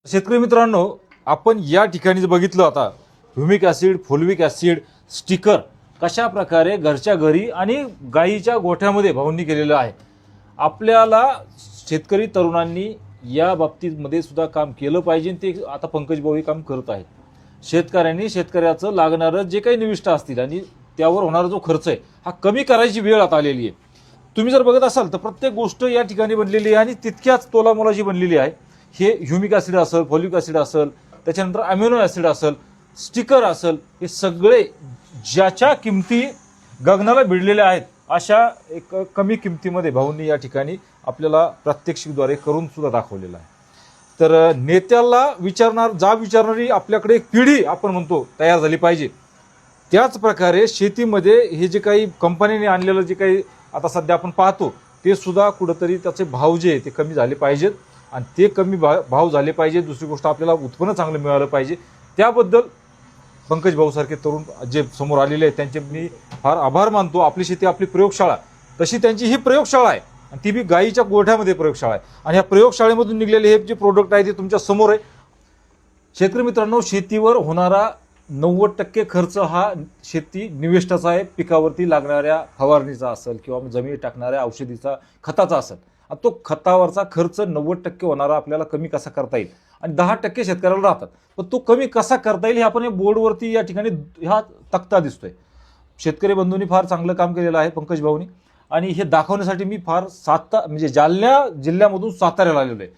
शेतकरी मित्रांनो, आपण या ठिकाणी बघितलं आता humic acid, folic acid sticker कशा प्रकारे घरच्या घरी आणि गाईच्या गोठ्यामध्ये भाऊंनी केलेलं आहे. आपल्याला शेतकरी तरुणांनी या बाबतीमध्ये सुद्धा काम केलं पाहिजे. ते आता पंकज भाऊ हे काम करत आहेत. शेतकऱ्यांनी शेतकऱ्याचं लागणारं जे काही निविष्ठा असतील आणि त्यावर होणारा जो खर्च आहे हा कमी करायची वेळ आता आलेली आहे. तुम्ही जर बघत असाल तर प्रत्येक गोष्ट या ठिकाणी बनलेली आहे आणि तितक्याच तोलामोलाची बनलेली आहे. हे ह्युमिक ॲसिड असेल, फॉलिक ॲसिड असेल, त्याच्यानंतर अमिनो ॲसिड असेल, स्टिकर असेल, हे सगळे ज्याच्या किमती गगनाला भिडलेल्या आहेत अशा एक कमी किमतीमध्ये भाऊंनी या ठिकाणी आपल्याला प्रात्यक्षिकद्वारे करून सुद्धा दाखवलेलं आहे. तर नेत्याला विचारणारी आपल्याकडे एक पिढी आपण म्हणतो तयार झाली पाहिजे. त्याच प्रकारे शेतीमध्ये हे जे काही कंपनीने आणलेलं जे काही आता सध्या आपण पाहतो ते सुद्धा कुठंतरी त्याचे भाव जे ते कमी झाले पाहिजेत आणि ते कमी भाव झाले पाहिजे. दुसरी गोष्ट आपल्याला उत्पन्न चांगलं मिळालं पाहिजे. त्याबद्दल पंकज भाऊसारखे तरुण जे समोर आलेले आहेत त्यांचे मी फार आभार मानतो. आपली शेती आपली प्रयोगशाळा, तशी त्यांची ही प्रयोगशाळा आहे आणि ती बी गाईच्या गोठ्यामध्ये प्रयोगशाळा आहे. आणि ह्या प्रयोगशाळेमधून निघलेले हे जे प्रोडक्ट आहे ते तुमच्या समोर आहे. शेतकरी मित्रांनो, शेतीवर होणारा 90% खर्च हा शेती निविष्ठाचा आहे. पिकावरती लागणाऱ्या फवारणीचा असेल किंवा जमिनीत टाकणाऱ्या औषधीचा, खताचा असेल. तो खतावरचा खर्च 90% होणारा आपल्याला कमी कसा करता येईल आणि 10% शेतकऱ्याला राहतात. पण तो कमी कसा करता येईल हे आपण बोर्डवरती या ठिकाणी हा तक्ता दिसतोय. शेतकरी बंधूंनी फार चांगलं काम केलेलं आहे पंकज भाऊनी. आणि हे दाखवण्यासाठी मी फार म्हणजे जालना जिल्ह्यामधून साताऱ्याला आलेलो आहे.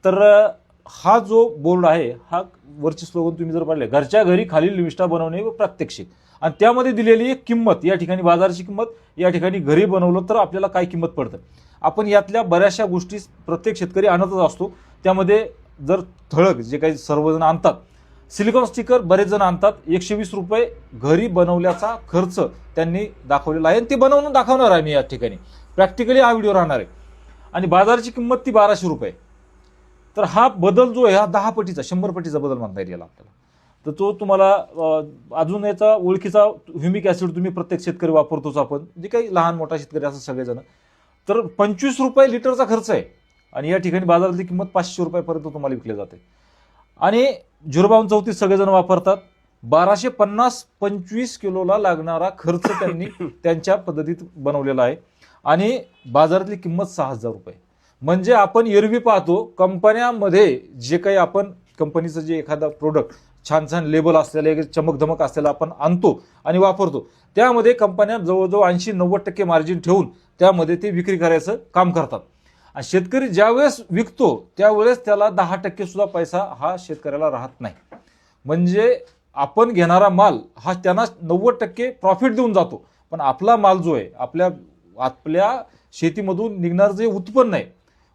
तर हा जो बोर्ड आहे हा वरची स्लोगन तुम्ही जर पाहिले, घरच्या घरी खालील निविष्ठा बनवणे व प्रात्यक्षिक, आणि त्यामध्ये दिलेली एक किंमत, या ठिकाणी बाजाराची किंमत, या ठिकाणी घरी बनवलं तर आपल्याला काय किंमत पडतं. आपण यातल्या बऱ्याचशा गोष्टी प्रत्येक शेतकरी आणतच असतो. त्यामध्ये जर ठळक जे काही सर्वजण आणतात, सिलिकॉन स्टिकर बरेच जण आणतात. 120 रुपये घरी बनवल्याचा खर्च त्यांनी दाखवलेला आहे आणि ते बनवून दाखवणार आहे मी या ठिकाणी. प्रॅक्टिकली हा व्हिडिओ राहणार आहे. आणि बाजाराची किंमत ती 1200 रुपये. तर हा बदल जो आहे हा 10 पटीचा, 100 पटीचा बदल म्हणता येईल याला आपल्याला. तर तो तुम्हाला अजून याचा ओळखीचा ह्युमिक ॲसिड तुम्ही प्रत्येक शेतकरी वापरतोच आपण, जे काही लहान मोठा शेतकरी असं सगळेजण. तर 25 रुपये लिटरचा खर्च आहे आणि या ठिकाणी बाजारातली किंमत 500 रुपयापर्यंत तुम्हाला विकली जाते. आणि 05234 सगळेजण वापरतात. 1250 25 किलोला लागणारा खर्च त्यांनी त्यांच्या पद्धतीत बनवलेला आहे आणि बाजारातली किंमत 6000 रुपये. म्हणजे आपण एरवी पाहतो कंपन्यामध्ये जे काही आपण कंपनीचं जे एखादा प्रोडक्ट छान छान लेबल असलेले, चमकधमक असलेला आपण आणतो आणि वापरतो, त्यामध्ये कंपन्या जवळजवळ 80-90% मार्जिन ठेवून त्यामध्ये ते विक्री करायचं काम करतात. आणि शेतकरी ज्यावेळेस विकतो त्यावेळेस त्याला 10% सुद्धा पैसा हा शेतकऱ्याला राहत नाही. म्हणजे आपण घेणारा माल हा त्यांना 90% प्रॉफिट देऊन जातो. पण आपला माल जो आहे, आपल्या शेतीमधून निघणारं जे उत्पन्न आहे,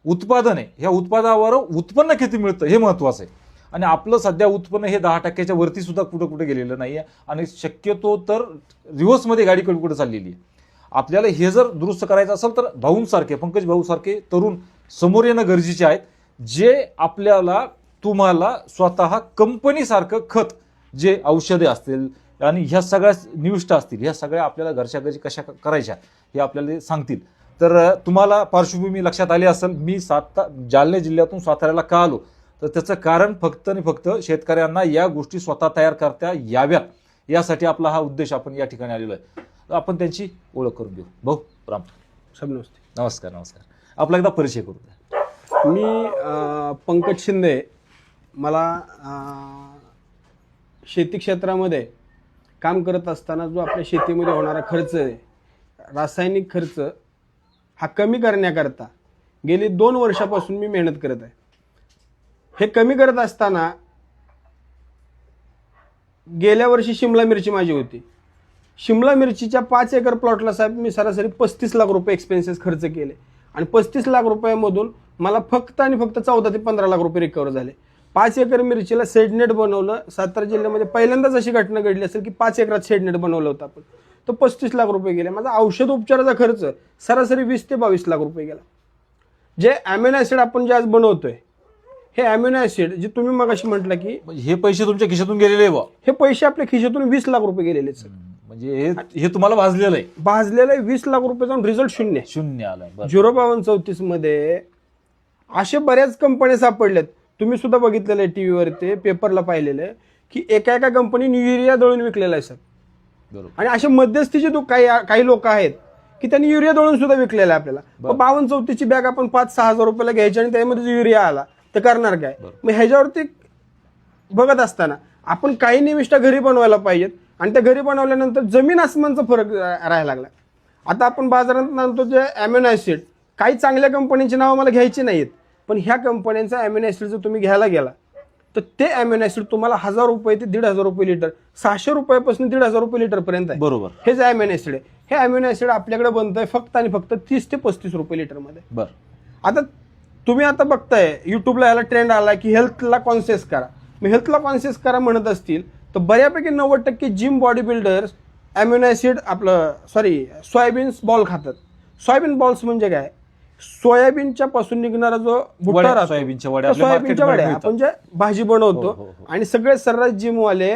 उत्पादन आहे, ह्या उत्पादनावर उत्पन्न किती मिळतं हे महत्वाचं आहे. आणि आपलं सध्या उत्पन्न हे 10%च्या वरती सुद्धा कुठं गेलेलं नाहीये आणि शक्यतो तर रिव्हर्समध्ये गाडी कुठे चाललेली आहे. आपल्याला हे जर दुरुस्त करायचं असेल तर भाऊंसारखे, पंकज भाऊसारखे तरुण समोर येणं गरजेचे आहेत, जे आपल्याला तुम्हाला स्वतः कंपनीसारखं खत, जे औषधे असतील आणि ह्या सगळ्या निविष्ठा असतील, ह्या सगळ्या आपल्याला घरच्या घरी कशा करायच्या हे आपल्याला सांगतील. तर तुम्हाला पार्श्वभूमी लक्षात आली असेल, मी जालना जिल्ह्यातून साताऱ्याला का आलो, तर त्याचं कारण फक्त आणि फक्त शेतकऱ्यांना या गोष्टी स्वतः तयार करता याव्यात यासाठी आपला हा उद्देश आपण या ठिकाणी आलेलो आहे. आपण त्यांची ओळख करून देऊ. भाऊ राम साहेब नमस्ते. नमस्कार. नमस्कार. आपला एकदा परिचय करू द्या. मी पंकज शिंदे. मला शेती क्षेत्रामध्ये काम करत असताना जो आपल्या शेतीमध्ये होणारा खर्च आहे, रासायनिक खर्च हा कमी करण्याकरता गेली 2 वर्षापासून मी मेहनत करत आहे. हे कमी करत असताना गेल्या वर्षी शिमला मिरची माझी होती. शिमला मिरचीच्या 5 एकर प्लॉटला साहेब मी सरासरी 35 लाख रुपये एक्सपेन्सेस खर्च केले आणि 35 लाख रुपयामधून मला फक्त आणि फक्त 14 ते 15 लाख रुपये रिकवर झाले. 5 एकर मिरचीला शेडनेट बनवलं. सातारा जिल्ह्यामध्ये पहिल्यांदाच अशी घटना घडली असेल की 5 एकरात शेडनेट बनवलं होतं आपण. तो 35 लाख रुपये गेले. माझा औषध उपचाराचा खर्च सरासरी 20 ते 22 लाख रुपये गेला. जे अमिनो ॲसिड आपण जे आज बनवतोय, हे अमिनो ॲसिड जे तुम्ही मगाशी म्हटलं की हे पैसे तुमच्या खिशातून गेलेले बा, हे पैसे आपल्या खिशातून 20 लाख रुपये गेलेले. म्हणजे हे तुम्हाला भाजलेलं आहे. भाजलेलं आहे. 20 लाख रुपये जाऊन रिझल्ट शून्य आलाय. 05234 मध्ये असे बऱ्याच कंपन्या सापडल्यात तुम्ही सुद्धा बघितलेलं आहे टीव्हीवर, ते पेपरला पाहिलेलं आहे की एका कंपनीने युरिया दळून विकलेला आहे साहेब. बरोबर. आणि असे मध्यस्थीचे काही लोक आहेत की त्यांनी युरिया दळून सुद्धा विकलेला आहे आपल्याला. 52-34ची बॅग आपण 5-6 हजार रुपयाला घ्यायची आणि त्यामध्ये जो युरिया आला तर करणार काय? मग ह्याच्यावरती बघत असताना आपण काही निविष्ठा घरी बनवायला पाहिजेत आणि त्या घरी बनवल्यानंतर जमीन आसमानचा फरक राहायला लागला. आता आपण बाजारात आणतो जे अॅमिनो ॲसिड, काही चांगल्या कंपन्यांची नावं मला घ्यायची नाहीत, पण ह्या कंपन्यांचा अॅमिनो ॲसिड जर तुम्ही घ्यायला गेला तर ते अॅमिनो ॲसिड तुम्हाला 1000 रुपये ते 1500 रुपये लिटर, 600 रुपयापासून 1500 रुपये लिटर पर्यंत आहे. बरोबर. हे जे अॅमिनो ॲसिड आहे, हे अॅमिनो ॲसिड आपल्याकडे बनतंय फक्त आणि फक्त 30 ते 35 रुपये लिटरमध्ये. बरं. आता तुम्ही आता बघताय युट्यूबला ह्याला ट्रेंड आला की हेल्थला कॉन्शियस करा. मी हेल्थला कॉन्शियस करा म्हणत असतील तर बऱ्यापैकी 90% gym body builders amino acid soya beans ball खातात. सोयाबीन बॉल्स म्हणजे काय? सोयाबीनच्या पासून निघणारा जो भुट्टा राहतो, सोयाबीनच्या वड्या आपण जे भाजी बनवतो. आणि सगळे सर्रास जिमवाले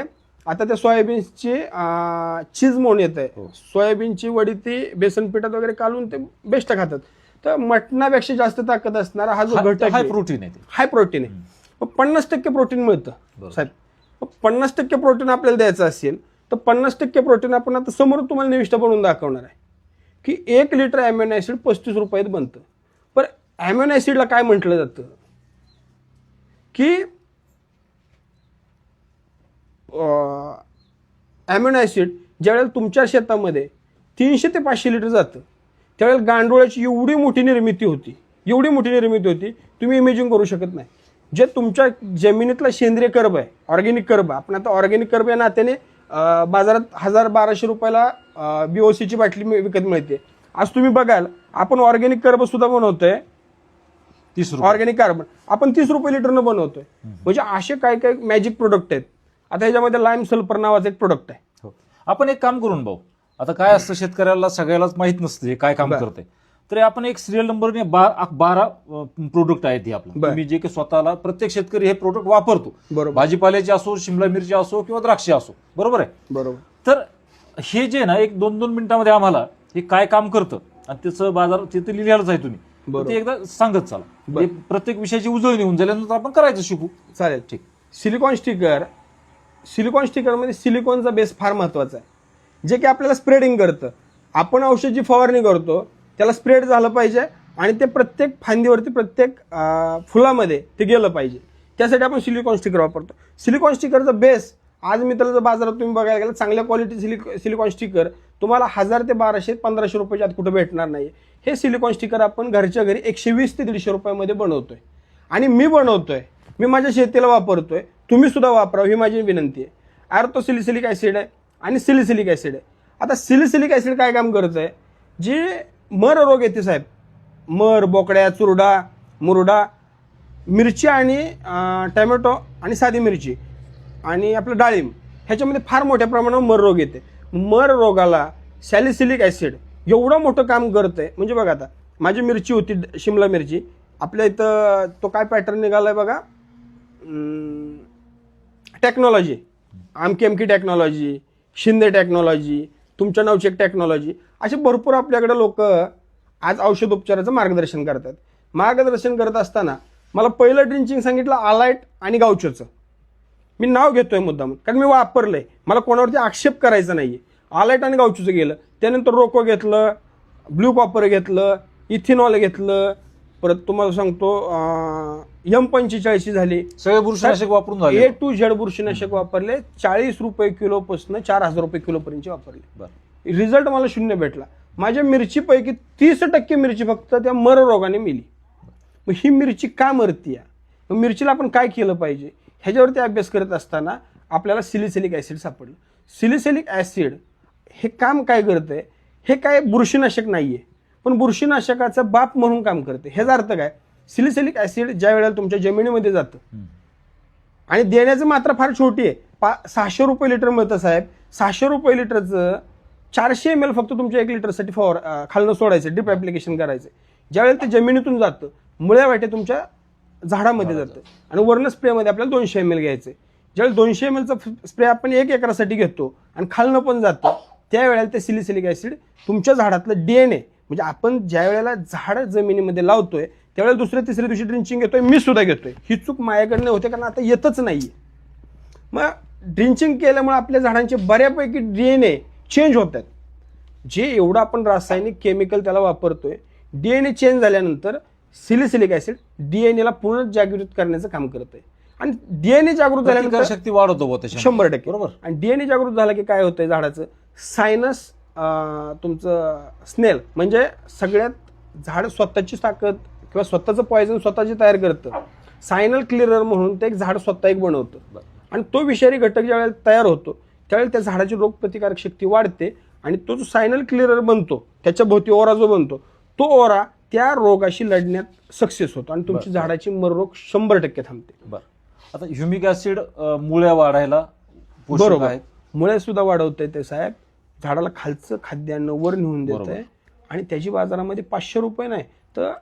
आता त्या सोयाबीनची चीज म्हणून येत आहे, सोयाबीनची वडी ती बेसन पिठात वगैरे काढून ते बेस्ट खातात. तर मटणापेक्षा जास्त ताकद असणारा हा जो घटक हाय प्रोटीन आहे, हाय प्रोटीन आहे. 50% प्रोटीन मिळतं साहेब. 50% प्रोटीन आपल्याला द्यायचं असेल तर 50% प्रोटीन आपण आता समोर तुम्हाला निविष्ठा बनवून दाखवणार आहे की 1 लिटर अॅमिनो ॲसिड 35 रुपयात बनतं. पण अॅमिनो ॲसिडला काय म्हटलं जातं की अॅमिनो ॲसिड ज्यावेळेला तुमच्या शेतामध्ये 300 ते 500 लिटर जातं त्यावेळेला गांडुळाची एवढी मोठी निर्मिती होती तुम्ही इमेजिन करू शकत नाही. जे तुमच्या जमिनीतला सेंद्रिय कर्ब आहे, ऑर्गॅनिक कर्ब, आपण आता ऑर्गॅनिक कर्ब या नात्याने बाजारात 1000-1200 रुपयाला BOCची बाटली विकत मिळते. आज तुम्ही बघाल आपण ऑर्गॅनिक कर्ब सुद्धा बनवतोय 30 रुपये. ऑर्गॅनिक कार्बन आपण 30 रुपये लिटरनं बनवतोय. म्हणजे असे काय काय मॅजिक प्रोडक्ट आहेत. आता ह्याच्यामध्ये लाईम सल्फर नावाचं एक प्रोडक्ट आहे. आपण एक काम करून भाऊ, आता काय असतं शेतकऱ्याला सगळ्यालाच माहित नसतं हे काय काम करते, तरी आपण एक सिरियल नंबरने 12 प्रोडक्ट आहेत हे आपलं. तुम्ही जे की स्वतःला प्रत्येक शेतकरी हे प्रोडक्ट वापरतो, बरोबर. भाजीपाल्याचे असो, शिमला मिरची असो किंवा द्राक्षे असो, बरोबर आहे. बरोबर. तर हे जे ना एक 2-2 मिनिटांमध्ये आम्हाला हे काय काम करतं आणि त्याचं बाजार तिथे लिहिलेलंच आहे, तुम्ही ते एकदा सांगत चला. प्रत्येक विषयाची उजळणी होऊन झाल्यानंतर आपण करायचं शिकू. चालेल, ठीक. सिलिकॉन स्टिकरमध्ये सिलिकॉनचा बेस फार महत्वाचा आहे, जे की आपल्याला स्प्रेडिंग करतं. आपण औषध जी फवारणी करतो त्याला स्प्रेड झालं पाहिजे आणि ते प्रत्येक फांदीवरती प्रत्येक फुलामध्ये ते गेलं पाहिजे. त्यासाठी आपण सिलिकॉन स्टिकर वापरतो. सिलिकॉन स्टिकरचा बेस आज मी त्याला जर बाजारात तुम्ही बघायला गेलं चांगल्या क्वालिटी सिलिकॉन स्टिकर तुम्हाला 1000 ते 1200-1500 रुपयाच्या आत कुठं भेटणार नाही. हे सिलिकॉन स्टिकर आपण घरच्या घरी 120 ते 150 रुपयामध्ये बनवतोय आणि मी बनवतोय, मी माझ्या शेतीला वापरतोय. तुम्ही सुद्धा वापरावं ही माझी विनंती आहे. आर्थोसिलिसिलिक ॲसिड आहे आणि सिलिसिलिक ॲसिड आहे. आता सिलिसिलिक ॲसिड काय काम करत आहे? जे मर रोग येते साहेब, मर, बोकड्या, चुरडा, मुरडा, मिरची आणि टॅमॅटो आणि साधी मिरची आणि आपलं डाळिंब ह्याच्यामध्ये फार मोठ्या प्रमाणावर मर रोग येते. मर रोगाला सॅलिसिलिक ॲसिड एवढं मोठं काम करतंय. म्हणजे बघा आता माझी मिरची होती शिमला मिरची, आपल्या इथं तो काय पॅटर्न निघालाय बघा, टेक्नॉलॉजी, अमकी टेक्नॉलॉजी, शिंदे टेक्नॉलॉजी, तुमच्या नावची एक टेक्नॉलॉजी, असे भरपूर आपल्याकडे लोक आज औषधोपचाराचं मार्गदर्शन करतात. मार्गदर्शन करत असताना मला पहिलं ड्रिंचिंग सांगितलं आलाइट आणि गावचोचं. मी नाव घेतोय मुद्दाम कारण मी वापरलंय, मला कोणावरती आक्षेप करायचा नाहीये. आलाइट आणि गावचोचं गेलं, त्यानंतर रोको घेतलं, ब्ल्यू कॉपर घेतलं, इथिनॉल घेतलं, परत तुम्हाला सांगतो M45 झाली, सगळे बुरशीनाशक वापरून झाले. A to Z बुरशीनाशक वापरले. 40 रुपये किलोपासून 4000 रुपये किलोपर्यंत वापरले. रिझल्ट मला 0 भेटला. माझ्या मिरचीपैकी 30% मिरची फक्त त्या मर रोगाने मिली. मग ही मिरची का मरतीये? मग मिरचीला आपण काय केलं पाहिजे ह्याच्यावरती अभ्यास करत असताना आपल्याला सिलिसिलिक ॲसिड सापडलं. सिलिसिलिक ॲसिड हे काम काय करतंय? हे काय बुरशीनाशक नाहीये, पण बुरशीनाशकाचा बाप म्हणून काम करते. ह्याचा अर्थ काय? सिलिसिलिक ॲसिड ज्या वेळेला तुमच्या जमिनीमध्ये जातं आणि देण्याची मात्रा फार छोटी आहे, 600 रुपये लिटर मिळतं साहेब. 600 रुपये लिटरचं 400 ml फक्त तुमच्या 1 लिटरसाठी खालनं सोडायचं, ड्रिप ॲप्लिकेशन करायचं. ज्यावेळेला ते जमिनीतून जातं मुळ्या वाटे तुमच्या झाडामध्ये जातं आणि वर्ण स्प्रेमध्ये आपल्याला 200 ml घ्यायचं. ज्यावेळेला 200 mlचा स्प्रे आपण 1 एकरासाठी घेतो आणि खालनं पण जातं, त्यावेळेला ते सिलिसिलिक ॲसिड तुमच्या झाडातलं DNA म्हणजे आपण ज्या वेळेला झाड जमिनीमध्ये लावतोय त्यावेळेला दुसऱ्या तिसऱ्या दिवशी ड्रिंचिंग घेतोय, मी सुद्धा घेतोय. ही चूक माझ्याकडनं होते कारण आता येतच नाहीये. मग ड्रिंचिंग केल्यामुळे आपल्या झाडांचे बऱ्यापैकी DNA चेंज होत आहेत. जे एवढं आपण रासायनिक केमिकल त्याला वापरतोय, DNA चेंज झाल्यानंतर सिलिसिलिक ऍसिड DNA ला पूर्ण जागृत करण्याचं काम करतंय. आणि DNA जागृत झाल्यानंतर शक्ती वाढवतो 100%. बरोबर. आणि DNA जागृत झाला की काय होतंय झाडाचं सायनस, तुमचं स्नेल म्हणजे सगळ्यात झाड स्वतःची ताकद किंवा स्वतःचं पॉयझन स्वतःची तयार करतं. सायनल क्लिअरर म्हणून ते एक झाड स्वतः एक बनवतं. आणि तो विषारी घटक ज्यावेळेला तयार होतो त्यावेळेला त्या झाडाची रोगप्रतिकारक शक्ती वाढते. आणि तो जो सायनल क्लिअरर बनतो त्याच्या भोवती ओरा जो बनतो तो ओरा त्या रोगाशी लढण्यात सक्सेस होतो आणि तुमची झाडाची मररोग 100% थांबते. बरं. आता ह्युमिक ऍसिड मुळ्या वाढायला पोषक बरोबर, आहेत. मुळे सुद्धा वाढवतंय ते साहेब. झाडाला खालचं खाद्यान्न वर नेऊन देत आहे. आणि त्याची बाजारामध्ये 500 रुपये नाही तर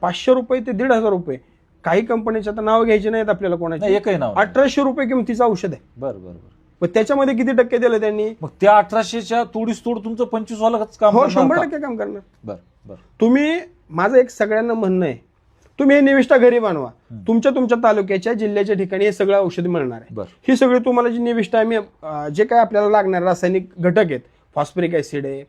500 रुपये ते 1,500 रुपये. काही कंपनीचे आता नाव घ्यायचे नाहीत आपल्याला कोणाचे, एकही नाव 1800 रुपये किमतीचं औषध आहे. बरं बरं. पण त्याच्यामध्ये किती टक्के दिलं त्यांनी? मग त्या 1800च्या तोडीस तोड तुमचं 25 वाला काम हो, करणार का? 100% काम करणार. बरं बरं. तुम्ही, माझं एक सगळ्यांना म्हणणं आहे, तुम्ही हे निविष्ठा घरी बनवा. तुमच्या तालुक्याच्या जिल्ह्याच्या ठिकाणी हे सगळं औषध मिळणार आहे. ही सगळी तुम्हाला जी निविष्ठा आम्ही जे काय आपल्याला लागणार रासायनिक घटक आहेत, फॉस्फरिक ऍसिड आहे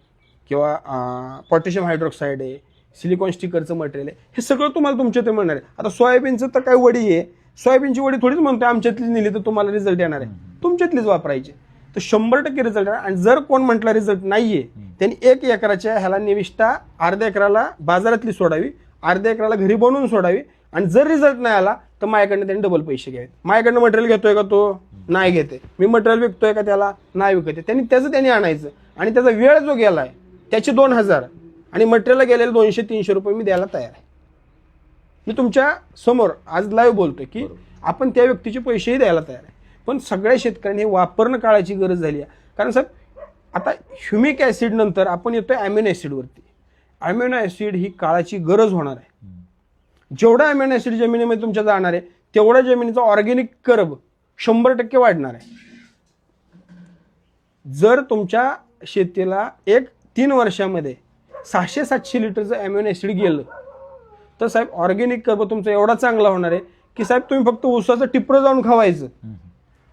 किंवा पोटॅशियम हायड्रोक्साईड आहे, सिलिकॉन स्टिकरचं मटेरियल आहे, हे सगळं तुम्हाला तुमच्या ते मिळणार आहे. आता सोयाबीनचं तर काय वडी आहे, सोयाबीनची वडी थोडीच म्हणतोय आमच्यातली नेली तर तुम्हाला रिझल्ट येणार आहे, तुमच्यातलीच वापरायची. तर 100% रिझल्ट येणार. आणि जर कोण म्हटलं रिझल्ट नाहीये त्यांनी 1 एकराच्या ह्याला निविष्ठा अर्ध्या एकराला बाजारातली सोडावी, अर्ध्या एकराला घरी बनवून सोडावी. आणि जर रिझल्ट नाही आला तर माझ्याकडनं त्यांनी डबल पैसे घ्यावेत. माझ्याकडनं मटेरियल घेतोय का तो? नाही घेते. मी मटेरियल विकतोय का त्याला? नाही विकते. त्यांनी आणायचं आणि त्याचा वेळ जो गेलाय त्याचे 2000 आणि मटेरियलला गेलेले 200-300 रुपये मी द्यायला तयार आहे. मी तुमच्या समोर आज लाईव्ह बोलतोय की आपण त्या व्यक्तीचे पैसेही द्यायला तयार आहे. पण सगळ्या शेतकऱ्यांनी हे वापरणं काळाची गरज झाली आहे. कारण साहेब आता ह्युमिक ऍसिड नंतर आपण येतोय अॅमिनो ऍसिडवरती. अॅमिनो ऍसिड ही काळाची गरज होणार आहे. जेवढा अॅमिनो ऍसिड जमिनीमध्ये तुमच्या जाणार आहे तेवढा जमिनीचा ऑर्गॅनिक कर्ब 100% वाढणार आहे. जर तुमच्या शेतीला 3 वर्षामध्ये 600-700 लिटरचं अॅमिनो ऍसिड गेलं तर साहेब ऑर्गॅनिक कर्ब तुमचा एवढा चांगला होणार आहे की साहेब तुम्ही फक्त ऊसाचं टिपरं जाऊन खावायचं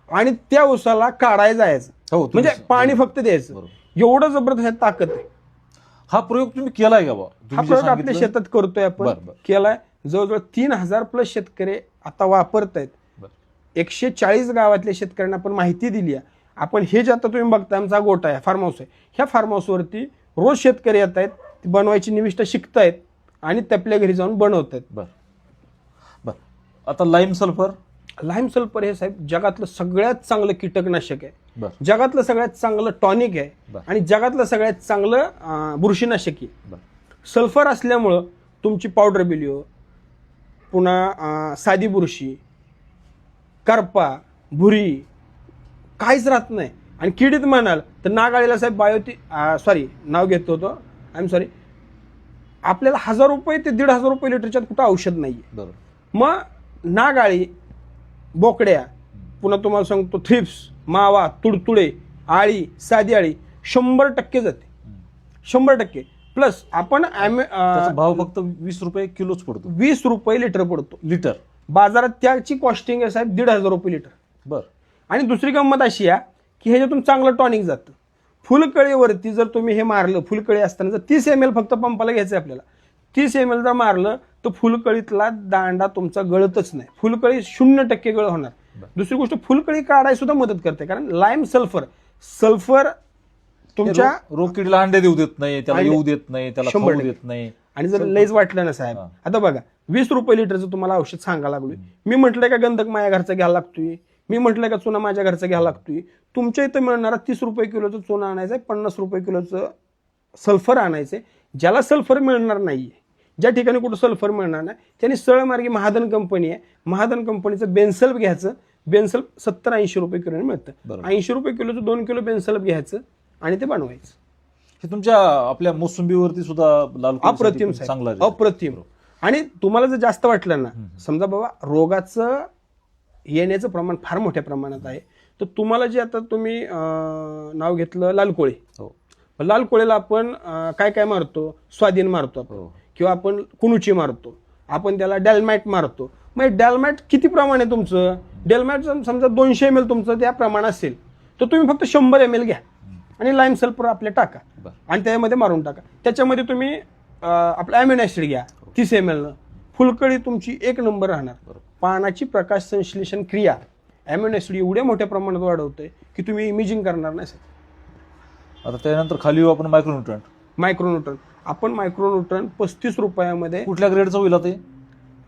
आणि त्या ऊसाला काढायला जायचं, म्हणजे पाणी फक्त द्यायचं. एवढं जबरदस्त ताकद आहे. हा प्रयोग तुम्ही केलाय का? हा प्रयोग आपल्या शेतात करतोय आपण, केलाय. जवळजवळ 3000+ शेतकरी आता वापरत आहेत. 140 गावातल्या शेतकऱ्यांना आपण माहिती दिली आहे. आपण हे जे आता तुम्ही बघताय आमचा गोठा आहे, फार्म हाऊस आहे, ह्या फार्म हाऊसवरती रोज शेतकरी येत आहेत, बनवायची निविष्ठा शिकतायत आणि ते आपल्या घरी जाऊन बनवत आहेत. बरं. आता लाईम सल्फर हे साहेब जगातलं सगळ्यात चांगलं कीटकनाशक आहे, जगातलं सगळ्यात चांगलं टॉनिक आहे आणि जगातलं सगळ्यात चांगलं बुरशीनाशक आहे. सल्फर असल्यामुळं तुमची पावडर बिलिओ, पुन्हा साधी बुरशी, करपा, भुरी काहीच राहत नाही. आणि किडीत म्हणाल तर नागाळीला साहेब नाव घेतो होतो, आपल्याला 1000 रुपये ते 1,500 रुपये लिटरच्यात कुठं औषध नाहीये. मग नागाळी, बोकड्या, पुन्हा तुम्हाला सांगतो थ्रिप्स, मावा, तुडतुडे, आळी, साधी आळी 100% जाते. 100% प्लस आपण भाव फक्त 20 रुपये किलोच पडतो, 20 रुपये लिटर पडतो. बाजारात त्याची कॉस्टिंग आहे साहेब 1,500 रुपये लिटर. बरं. आणि दुसरी गंमत अशी आहे की ह्याच्यातून चांगलं टॉनिक जातं. फुलकळीवरती जर तुम्ही हे मारलं, फुलकळी असताना जर 30 ml फक्त पंपाला घ्यायचं आहे आपल्याला, 30 ml जर मारलं तर फुलकळीतला दांडा तुमचा गळतच नाही, फुलकळी 0% गळ होणार. दुसरी गोष्ट फुलकळी काढायला सुद्धा मदत करते, कारण लाईम सल्फर तुमच्या रोगकीडीला अंडे देऊ देत नाही, त्याला येऊ देत नाही, त्याला खाऊ देत नाही. आणि जर लईच वाटलं ना साहेब, आता बघा 20 रुपये लिटरचं तुम्हाला औषध सांगा लागलोय मी. म्हटलंय का गंधक माझ्या घरचा घ्यायला लागतोय, मी म्हटलंय का चुना माझ्या घरचा घ्यायला लागतोय. तुमच्या इथं मिळणारा 30 रुपये किलोचं चुना आणायचं आहे, 50 रुपये किलोचं सल्फर आणायचंय. ज्याला सल्फर मिळणार नाहीये, ज्या ठिकाणी कुठं सल्फर मिळणार नाही, त्यांनी सरळमार्गी महादन कंपनी आहे, महादन कंपनीचं बेन्सल्फ घ्यायचं. बेन्सल्फ 70-80 रुपये किलोने मिळतं. 80 रुपये किलोचं 2 किलो बेन्सल्फ घ्यायचं आणि ते बनवायचं. हे तुमच्या आपल्या मोसंबीवरती सुद्धा लाल अप्रतिम चांगलं, अप्रतिम. आणि तुम्हाला जर जास्त वाटलं ना, समजा बाबा रोगाचं येण्याचं प्रमाण फार मोठ्या प्रमाणात आहे, तर तुम्हाला जे आता तुम्ही नाव घेतलं लाल कोळी, लाल कोळीला आपण काय काय मारतो, स्वाधीन मारतो आपण, किंवा आपण कुणुची मारतो. आपण त्याला डॅलमॅट मारतो. मग डॅलमॅट किती प्रमाण आहे तुमचं? डॅलमॅट समजा 200 ml तुमचं त्या प्रमाण असेल तर तुम्ही फक्त 100 ml घ्या आणि लाईम सल्फर आपले टाका आणि त्यामध्ये मारून टाका. त्याच्यामध्ये तुम्ही आपलं अॅमिनो ॲसिड घ्या 30 ml. फुलकळी तुमची एक नंबर राहणार. पानाची प्रकाश संश्लेषण क्रिया अॅमिनो ॲसिड एवढ्या मोठ्या प्रमाणात वाढवते की तुम्ही इमेजिंग करणार नाही सर. आता त्यानंतर खाली येऊ आपण मायक्रोन्यूट्रंट. मायक्रोन्यूट्रन आपण मायक्रोन्यूट्रन 35 रुपयामध्ये. कुठल्या ग्रेडचं होईल ते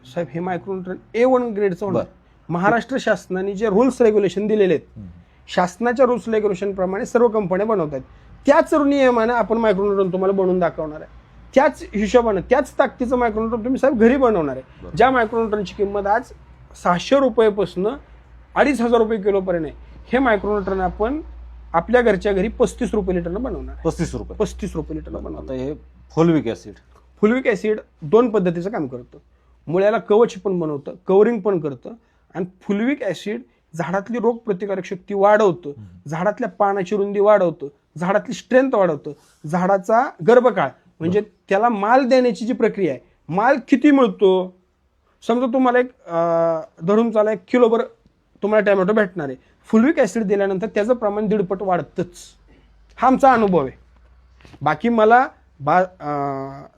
साहेब? हे मायक्रोन्यूट्रन A1 ग्रेडचं होणार. महाराष्ट्र शासनाने जे रूल्स रेग्युलेशन दिलेले आहेत, शासनाच्या रूल्स रेग्युलेशन प्रमाणे सर्व कंपन्या बनवतात. त्याच नियमाने आपण मायक्रोन्यूट्रन तुम्हाला बनवून दाखवणार आहे. त्याच हिशोबानं त्याच ताकदीचं मायक्रोन्यूट्रन तुम्ही साहेब घरी बनवणार आहे. ज्या मायक्रोन्यूट्रनची किंमत आज 600 रुपयापासून 2500 रुपये किलोपर्यंत आहे, हे मायक्रोन्यूट्रन आपण आपल्या घरच्या घरी 35 रुपये लिटरनं बनवणार आहे. 35 रुपये लिटरनं बनवणार. हे फुलविक ऍसिड. फुलविक ऍसिड 2 पद्धतीचं काम करतं. मुळ्याला कवच पण बनवतं, कव्हरिंग पण करतं. आणि फुलविक ऍसिड झाडातली रोगप्रतिकारक शक्ती वाढवतं, झाडातल्या पानाची रुंदी वाढवतं, झाडातली स्ट्रेंथ वाढवतं, झाडाचा गर्भकाळ म्हणजे त्याला माल देण्याची जी प्रक्रिया आहे. माल किती मिळतो? समजा तुम्हाला एक धरून चाला 1 किलोभर तुम्हाला टॅमॅटो भेटणार आहे. फुलविक ऍसिड दिल्यानंतर त्याचं प्रमाण 1.5 पट वाढतंच. हा आमचा अनुभव आहे. बाकी मला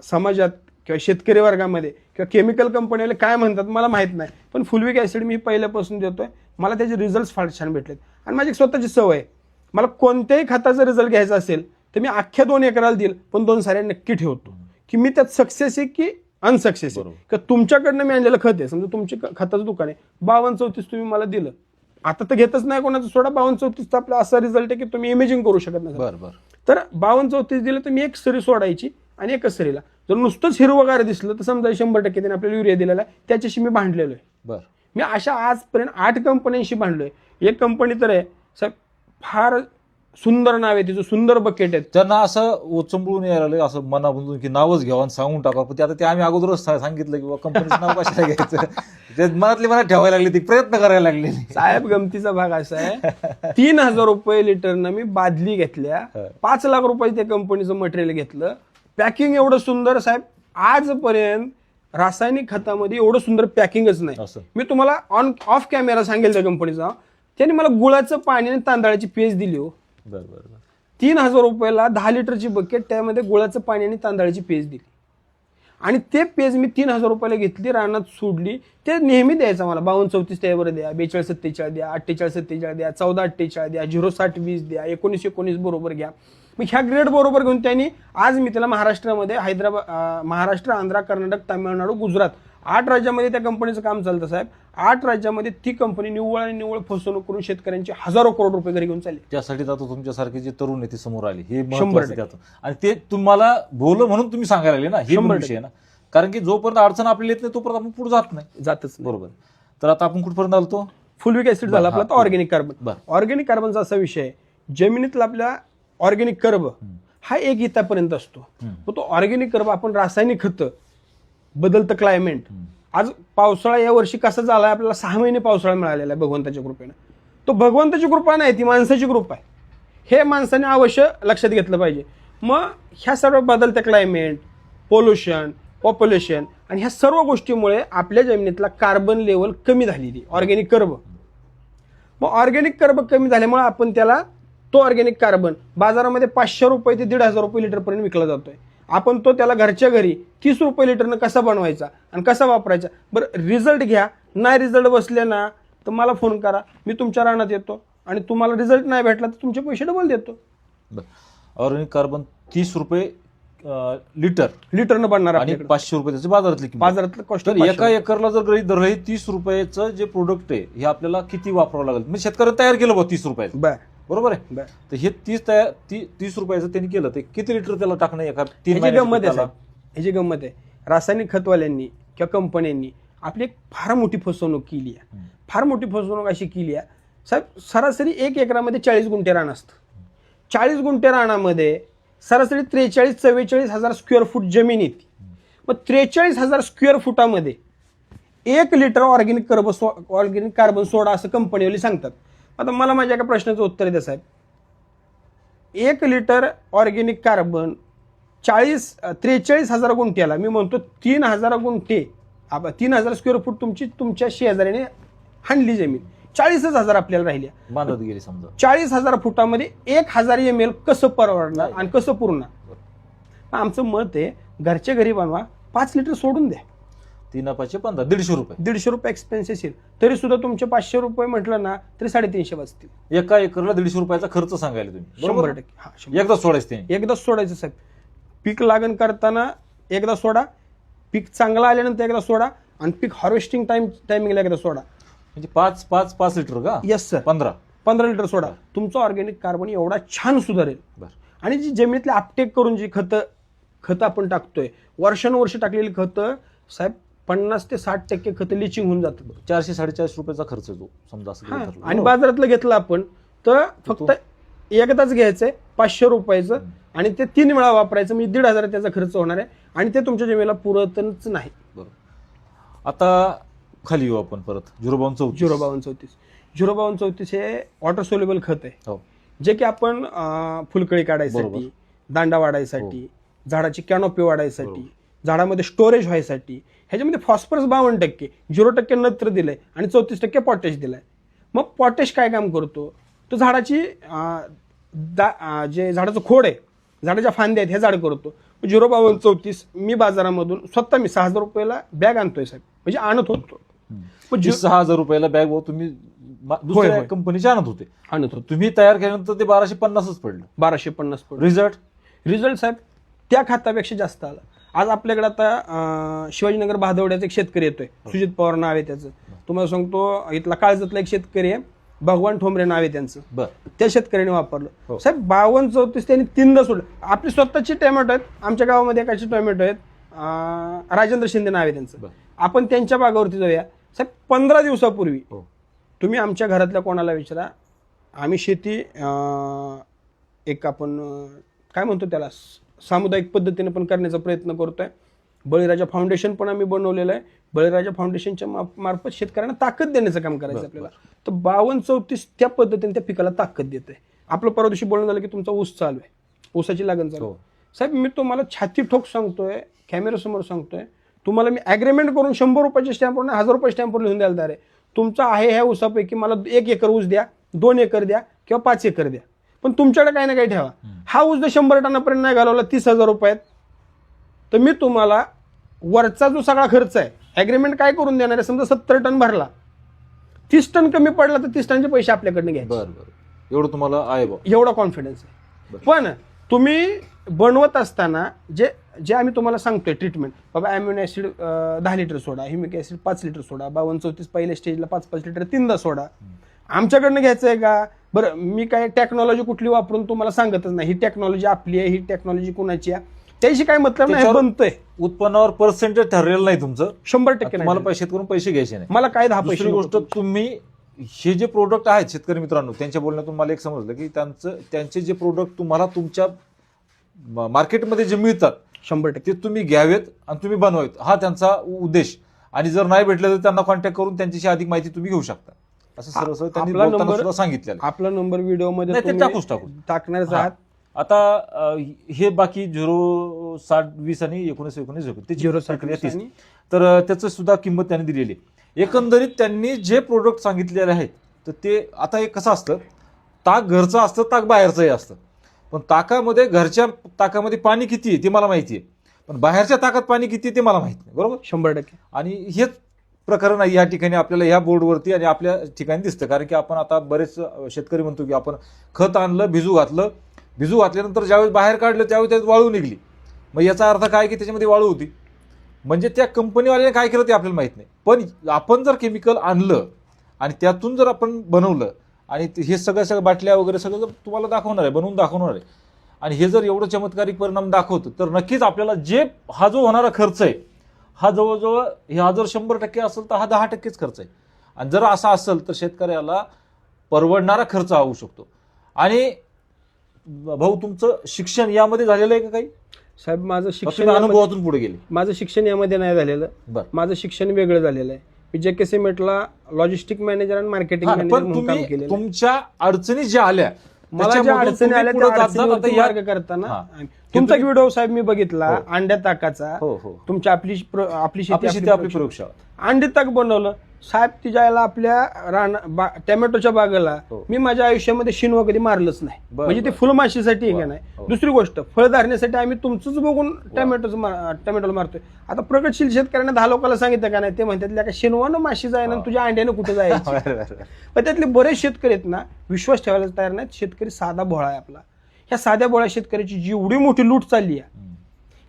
समाजात किंवा शेतकरी वर्गामध्ये किंवा केमिकल कंपनीवाले काय म्हणतात मला माहित नाही, पण फुलविक ऍसिड मी पहिल्यापासून देतोय. मला त्याचे रिझल्ट फार छान भेटलेत. आणि माझी स्वतःची सवय आहे, मला कोणत्याही खताचा रिझल्ट घ्यायचा असेल तर मी अख्ख्या 2 एकराला देईल, पण 2 साऱ्या नक्की ठेवतो की मी त्यात सक्सेस आहे की अनसक्सेस आहे. का तुमच्याकडनं मी आणलेलं खत आहे, समजा तुमचे खताचं दुकान आहे, 52-34 तुम्ही मला दिलं, आता तर घेतच नाही कोणाचं सोडा. 52-34 आपला असा रिझल्ट आहे की तुम्ही इमेजिंग करू शकत नाही. तर 52-34 दिलं तर मी एक सरी सोडायची आणि एकच सरीला जर नुसतंच हिरवगार दिसलं तर समजा 100% त्याने आपल्याला युरिया दिलेला आहे, त्याच्याशी मी भांडलेलो आहे. मी अशा आजपर्यंत 8 कंपन्यांशी भांडलोय. एक कंपनी तर आहे साहेब, फार सुंदर नाव आहे तिचं, सुंदर बकेट आहे. त्यांना असं उचंबळून यायला लागलं असं मनाबंधून की नावच घ्यावं आणि सांगून टाका. पण ते आम्ही अगोदरच सांगितलं की कंपनीचं नाव कशाला घ्यायचं. ते मनातली मनात ठेवायला लागली, ती प्रयत्न करायला लागले. साहेब गमतीचा भाग असा आहे 3,000 रुपये लिटरनं मी बादली घेतल्या, 5 लाख रुपये त्या कंपनीचं मटेरियल घेतलं. पॅकिंग एवढं सुंदर साहेब, आजपर्यंत रासायनिक खतामध्ये एवढं सुंदर पॅकिंगच नाही. मी तुम्हाला ऑफ कॅमेरा सांगेल त्या कंपनीचा. त्यांनी मला गुळाचं पाणी आणि तांदळाची पेस्ट दिली हो. 3,000 रुपयाला 10 लिटरची बकेट, त्यामध्ये गुळाचं पाणी आणि तांदळाची पेस्ट दिली. आणि ते पेज मी 3,000 रुपयाला घेतली, रानात सोडली. ते नेहमी द्यायचं मला 52-34 त्यावर द्या, 42-47 द्या, 48-47 द्या, 14-48 द्या, 0-60-20 द्या, 19-19 बरोबर घ्या. मग ह्या ग्रेड बरोबर घेऊन त्यांनी आज मी त्याला महाराष्ट्रामध्ये महाराष्ट्र, आंध्र, कर्नाटक, तामिळनाडू, गुजरात 8 राज्यामध्ये त्या कंपनीचं काम चालतं साहेब. 8 राज्यामध्ये ती कंपनी निव्वळ आणि निव्वळ फसवणूक करून शेतकऱ्यांचे हजारो करोड रुपये घरी घेऊन चालले. त्यासाठी आता तुमच्यासारखे जे तरुण आहे ते समोर आले, हे महत्त्वाचं. आणि ते तुम्हाला बोल म्हणून तुम्ही सांगायला लागले ना, हे विषय ना. कारण की जोपर्यंत अडचण आपल्याला येत नाही तोपर्यंत आपण पुढे जातच. बरोबर. तर आता आपण कुठपर्यंत आलो? फुलविक ऍसिड झाला आपला, तर ऑर्गॅनिक कार्बन. ऑर्गॅनिक कार्बनचा असा विषय आहे, जमिनीतला आपल्या ऑर्गॅनिक कर्ब हा 1 इतापर्यंत असतो. मग तो ऑर्गॅनिक कर्ब आपण रासायनिक खतं, बदलतं क्लायमेट. आज पावसाळा या वर्षी कसा झाला, आपल्याला 6 महिने पावसाळा मिळालेला आहे भगवंताच्या कृपेनं. तो भगवंताची कृपा नाही, ती माणसाची कृपा आहे. हे माणसाने अवश्य लक्षात घेतलं पाहिजे. मग ह्या सर्व बदलत्या क्लायमेट, पोल्युशन, पॉप्युलेशन आणि ह्या सर्व गोष्टीमुळे आपल्या जमिनीतला कार्बन लेवल कमी झालेली ऑर्गॅनिक कर्ब. मग ऑर्गॅनिक कर्ब कमी झाल्यामुळे आपण त्याला तो ऑर्गॅनिक कार्बन बाजारामध्ये 500 रुपये ते 1,500 रुपये लिटरपर्यंत विकला जातोय. आपण तो त्याला घरच्या घरी 30 रुपये लिटरनं कसा बनवायचा आणि कसा वापरायचा. बरं, रिझल्ट घ्या. नाही रिझल्ट बसले ना तर मला फोन करा, मी तुमच्या रानात येतो आणि तुम्हाला रिझल्ट नाही भेटला तर तुमचे पैसे डबल देतो. ऑर्गॅनिक कार्बन 30 रुपये लिटरनं बनणार आणि 500 रुपये त्याची बाजारातलं कॉस्ट. तर एका एकरला जर गृहीत धरलं, हे 30 रुपयाचं जे प्रोडक्ट आहे हे आपल्याला किती वापरावं लागेल. म्हणजे शेतकऱ्याने तयार केलं बघ 30 रुपयाचं, बरोबर आहे. तर हे 30 रुपयाचं त्यांनी केलं, ते किती लिटर त्याला टाकणं एका 3 महिन्यात. ह्याची गंमत आहे, रासायनिक खतवाल्यांनी किंवा कंपन्यांनी आपली एक फार मोठी फसवणूक केली आहे. फार मोठी फसवणूक अशी केली आहे साहेब, सरासरी 1 एकरामध्ये 40 गुंठे रान असतं. 40 गुंठे रानामध्ये सरासरी 43-44 हजार स्क्वेअर फूट जमीन येते. मग 43,000 स्क्वेअर फुटामध्ये 1 लिटर ऑर्गॅनिक कार्बन सोडा असं कंपनीवाले सांगतात. आता मला माझ्या एका प्रश्नाचं उत्तर द्या साहेब. 1 लिटर ऑर्गॅनिक कार्बन 43,000 गुंठ्याला, मी म्हणतो 3,000 गुंठे 3,000 स्क्वेअर फूट तुमची तुमच्या शेजारीने हाणली जमीन, 40,000 आपल्याला राहिल्या. बांधत गेली समजा 40,000 फुटामध्ये 1,000 ml कसं परवडणार आणि कसं पुरणार? आमचं मत आहे घरच्या घरी बनवा, 5 लिटर सोडून द्या. 3×5=15, 150 रुपये. 150 रुपये एक्सपेन्सेस येईल, तरी सुद्धा तुमचे 500 रुपये म्हटलं ना तरी 350 वाजतील. एका एकरला 150 रुपयाचा खर्च सांगायला तुम्ही, बरोबर? 100%. हा, 100%. एकदा सोडायचं ते. एकदाच सोडायचं साहेब. पीक लागण करताना एकदा सोडा, पीक चांगला आल्यानंतर एकदा सोडा, आणि पीक हार्वेस्टिंग टायमिंगला एकदा सोडा. म्हणजे 5 लिटर का? Yes sir. 15 लिटर सोडा. तुमचं ऑर्गॅनिक कार्बन एवढा छान सुधारेल. बरं. आणि जी जमिनीतले अपटेक करून जी खतं आपण टाकतोय, वर्षानुवर्ष टाकलेली खतं साहेब 50 ते 60% खतं लिचिंग होऊन जातं. 400-450 रुपयाचा खर्च येतो समजा असं हा, धरलं. आणि बाजारातलं घेतलं आपण तर फक्त एकदाच घ्यायचंय 500 रुपयाचं, आणि ते 3 वेळा वापरायचं, म्हणजे 1,500 त्याचा खर्च होणार आहे, आणि ते तुमच्या जमिनीला पुरतच नाही. बरोबर. आता खाली येऊ आपण परत. 05234. 05234 हे वॉटर सोल्युबल खत आहे, हो. जे की आपण फुलकळी काढायसाठी, दांडा वाढायसाठी, झाडाची कॅनोपी वाढायसाठी, झाडामध्ये स्टोरेज व्हायसाठी, ह्याच्यामध्ये फॉस्फरस 52%, 0% नत्र दिलंय, आणि 34% पॉटॅश दिलाय. मग पॉटॅश काय काम करतो? तो झाडाची जे झाडाचं खोड आहे, झाडाच्या फांद्या आहेत, हे झाड करतो. 05234 मी बाजारामधून स्वतः मी 6,000 रुपयाला बॅग आणतोय साहेब, म्हणजे आणत होतो. 6,000 रुपयाला बॅग तुम्ही दुसऱ्या कंपनीचे आणत होते. तुम्ही तयार केल्यानंतर ते 1250च पडलं. 1250 पडलं. रिझल्ट साहेब त्या खातापेक्षा जास्त आला. आज आपल्याकडे आता शिवाजीनगर भादवड्याचा एक शेतकरी येतोय, सुजित पवार नाव आहे त्याचं. तुम्हाला सांगतो, इथला काळजातला एक शेतकरी आहे, भगवान ठोंबरे नाव आहे त्यांचं. त्या शेतकऱ्याने वापरलं साहेब. 5234 त्यांनी 3दा सोडलं. आपली स्वतःची टोमॅटो आहेत, आमच्या गावामध्ये एकाचे टोमॅटो आहेत, राजेंद्र शिंदे नाव आहे त्यांचं. आपण त्यांच्या बागावरती जाऊया साहेब. 15 दिवसापूर्वी तुम्ही आमच्या घरातल्या कोणाला विचारा, आम्ही शेती एक आपण काय म्हणतो त्याला, सामुदायिक पद्धतीने पण करण्याचा प्रयत्न करतोय. बळीराजा फाउंडेशन पण आम्ही बनवलेलं आहे. बळीराजा फाउंडेशनच्या मार्फत शेतकऱ्यांना ताकद देण्याचं काम करायचं आपल्याला. तर 5234 त्या पद्धतीने त्या पिकाला ताकद देत आहे. आपलं परवा दिवशी बोलणं झालं की तुमचा ऊस चालू आहे, ऊसाची लागण चालू आहे. साहेब मी तुम्हाला छाती ठोक सांगतोय, कॅमेऱ्यासमोर सांगतोय, तुम्हाला मी अग्रीमेंट करून 100 रुपयाच्या स्टॅम्पवर, 1,000 रुपये स्टॅम्पवर लिहून द्यायला तयार आहे. तुमचा आहे ह्या ऊसापैकी मला 1 एकर ऊस द्या, 2 एकर द्या, किंवा 5 एकर द्या, पण तुमच्याकडे काही ना काही ठेवा. हा ऊस जर 100 टनापर्यंत नाही घालवला 30,000 रुपयात, तर मी तुम्हाला वरचा जो सगळा खर्च आहे, अग्रीमेंट काय करून देणार आहे? समजा 70 टन भरला, 30 टन कमी पडला तर 30 टनचे पैसे आपल्याकडनं घ्यायचे. बरं, एवढं तुम्हाला आहे बा, एवढा कॉन्फिडन्स आहे. पण तुम्ही बनवत असताना जे आम्ही तुम्हाला सांगतोय ट्रीटमेंट, बाबा अॅम्युनो ऍसिड 10 लिटर सोडा, ह्युमिक ऍसिड 5 लिटर सोडा, 5234 पहिल्या स्टेजला 5-5 लिटर 3दा सोडा, आमच्याकडनं घ्यायचं आहे का? बरं, मी काय टेक्नॉलॉजी कुठली वापरून तुम्हाला सांगतच नाही. ही टेक्नॉलॉजी आपली आहे, ही टेक्नॉलॉजी कुणाची आहे त्याशी काय मतलब नाही. बनतोय उत्पन्नावर पर्सेंटेज ठरलेलं नाही तुमचं, 100% तुम्हाला पैसे करून पैसे घ्यायचे नाही. मला काय 10 पैसे. दुसरी गोष्ट, तुम्ही हे जे प्रोडक्ट आहेत शेतकरी मित्रांनो, त्यांच्या बोलण्यातून मला एक समजलं की त्यांचे जे प्रोडक्ट तुम्हाला तुमच्या मार्केटमध्ये जे मिळतात 100% ते तुम्ही घ्यावेत आणि तुम्ही बनवावेत, हा त्यांचा उद्देश. आणि जर नाही भेटलं तर त्यांना कॉन्टॅक्ट करून त्यांच्याशी अधिक माहिती तुम्ही घेऊ शकता, असं सरळ त्यांनी बोलताना सुद्धा सांगितलेलं. आपला नंबर व्हिडिओमध्ये टाकणारच आहात. आता हे बाकी 0-60-20 आणि 19-19 ते 0-30, तर त्याचं सुद्धा किंमत त्यांनी दिलेली आहे. एकंदरीत त्यांनी जे प्रोडक्ट सांगितलेले आहेत, तर ते आता एक कसं असतं, ताक घरचं असतं, ताक बाहेरचंही असतं. पण ताकामध्ये, घरच्या ताकामध्ये पाणी किती आहे ते मला माहिती आहे, पण बाहेरच्या ताकात पाणी किती आहे ते मला माहित नाही. बरोबर, 100%. आणि हेच प्रकरण आहे या ठिकाणी आपल्याला ह्या बोर्डवरती आणि आपल्या ठिकाणी दिसतं. कारण की आपण आता बरेच शेतकरी म्हणतो की आपण खत आणलं, भिजू घातल्यानंतर ज्यावेळेस बाहेर काढलं त्यावेळेस त्यात वाळू निघली. मग याचा अर्थ काय की त्याच्यामध्ये वाळू होती, म्हणजे त्या कंपनीवाल्याने काय केलं ते आपल्याला माहित नाही. पण आपण जर केमिकल आणलं आणि त्यातून जर आपण बनवलं, आणि हे सगळ्या बाटल्या वगैरे सगळं तुम्हाला दाखवणार आहे, बनवून दाखवणार आहे, आणि हे जर एवढं चमत्कारिक परिणाम दाखवतं, तर नक्कीच आपल्याला हा जो होणारा खर्च आहे, हा जवळजवळ हा जर 100% असेल तर हा 10%च खर्च आहे. आणि जर असा असेल तर शेतकऱ्याला परवडणारा खर्च होऊ शकतो. आणि भाऊ, तुमचं शिक्षण यामध्ये झालेलं आहे का काही? साहेब माझं शिक्षण अनुभवातून पुढे गेले? माझं शिक्षण यामध्ये नाही झालेलं. माझं शिक्षण वेगळं झालेलं आहे. मी JK सिमेंटला लॉजिस्टिक मॅनेजर आणि मार्केटिंग मॅनेजर म्हणून काम केलेलं. तुमच्या अडचणी ज्या आल्या मला ज्या त्याच्यामधून अडचणी तुम्ही आल्या पुढे त्या जात जात. अडचणीवरती आता या- मार्ग करताना हा. तुमचा व्हिडिओ साहेब मी बघितला हो. अंड्या ताकाचा. हो हो तुमची आपली शेती आपली शेती आपली प्रयोगशाळा. अंडी ताक बनवलं साहेब. तिच्या आईला आपल्या टोमॅटोच्या बागेला हो. मी माझ्या आयुष्यामध्ये शिनवा कधी मारलंच नाही. बरं, म्हणजे ते बरं. फुलमाशीसाठी आहे का बरं, नाही. हो. दुसरी गोष्ट फळ धारण्यासाठी आम्ही तुमचंच बघून टोमॅटोला मारतोय. आता प्रगतशील शेतकऱ्यांना 10 लोकांना सांगितलं का नाही, ते म्हणतात का शिनवानं माशी जाय ना तुझ्या अंड्यानं कुठे जायचं. पण त्यातले बरेच शेतकरी आहेत ना विश्वास ठेवायला तयार नाहीत. शेतकरी साधा भोळा आहे आपला. ह्या साध्या भोळ्या शेतकऱ्याची जी एवढी मोठी लूट चालली आहे,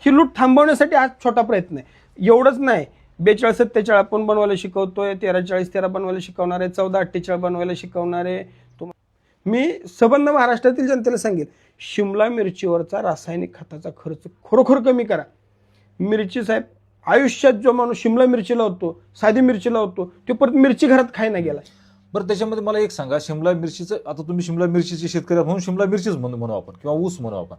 ही लूट थांबवण्यासाठी आज छोटा प्रयत्न आहे. एवढंच नाही, 42-47 आपण बनवायला शिकवतोय, 13-40-13 बनवायला शिकवणार आहे, 14-48 बनवायला शिकवणार आहे. मी सबंध महाराष्ट्रातील जनतेला सांगेल, शिमला मिरचीवरचा रासायनिक खताचा खर्च खरोखर कमी करा. मिरची साहेब, आयुष्यात जो माणूस शिमला मिरची लावतो, साधी मिरची लावतो, तो परत मिरची घरात खायला गेला. बरं, त्याच्यामध्ये मला एक सांगा, शिमला मिरचीचं, आता तुम्ही शिमला मिरचीचे शेतकरी म्हणून शिमला मिरचीच म्हणू आपण, किंवा ऊस म्हणू आपण.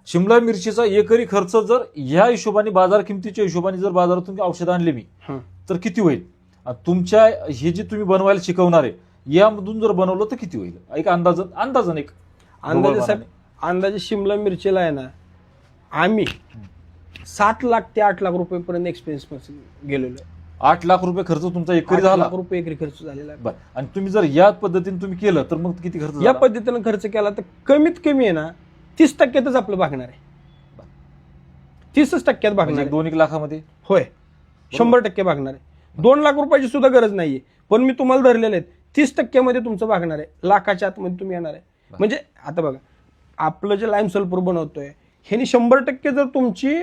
शिमला मिरचीचा एकरी खर्च जर ह्या हिशोबाने बाजार किमतीच्या हिशोबाने जर बाजारातून औषध आणले मी, तर किती होईल? तुमच्या हे जे तुम्ही बनवायला शिकवणार आहे यामधून जर बनवलं तर किती होईल? एक अंदाजन एक अंदाजे साहेब, अंदाजे शिमला मिरचीला आहे ना आम्ही 7 लाख ते 8 लाख रुपयेपर्यंत एक्सपेन्स गेलेलो आहे. 8 लाख रुपये खर्च तुमचा एकरी 8 झाला. लाख रुपये एकरी खर्च झालेला आहे. बरं, आणि तुम्ही जर या पद्धतीने तुम्ही केलं तर मग किती खर्च या झाला? पद्धतीनं खर्च केला तर कमीत कमी आहे ना 30%तच आपलं भागणार आहे. 30% भागणार म्हणजे आहे. 2-1 लाखामध्ये. होय, 100% भागणार आहे. 2 लाख रुपयाची सुद्धा गरज नाहीये, पण मी तुम्हाला धरलेले आहेत 30% मध्ये तुमचं भागणार आहे. लाखाच्या आतमध्ये तुम्ही येणार आहे. म्हणजे आता बघा, आपलं जे लाईम सल्फर बनवतोय ह्यानी 100% जर तुमची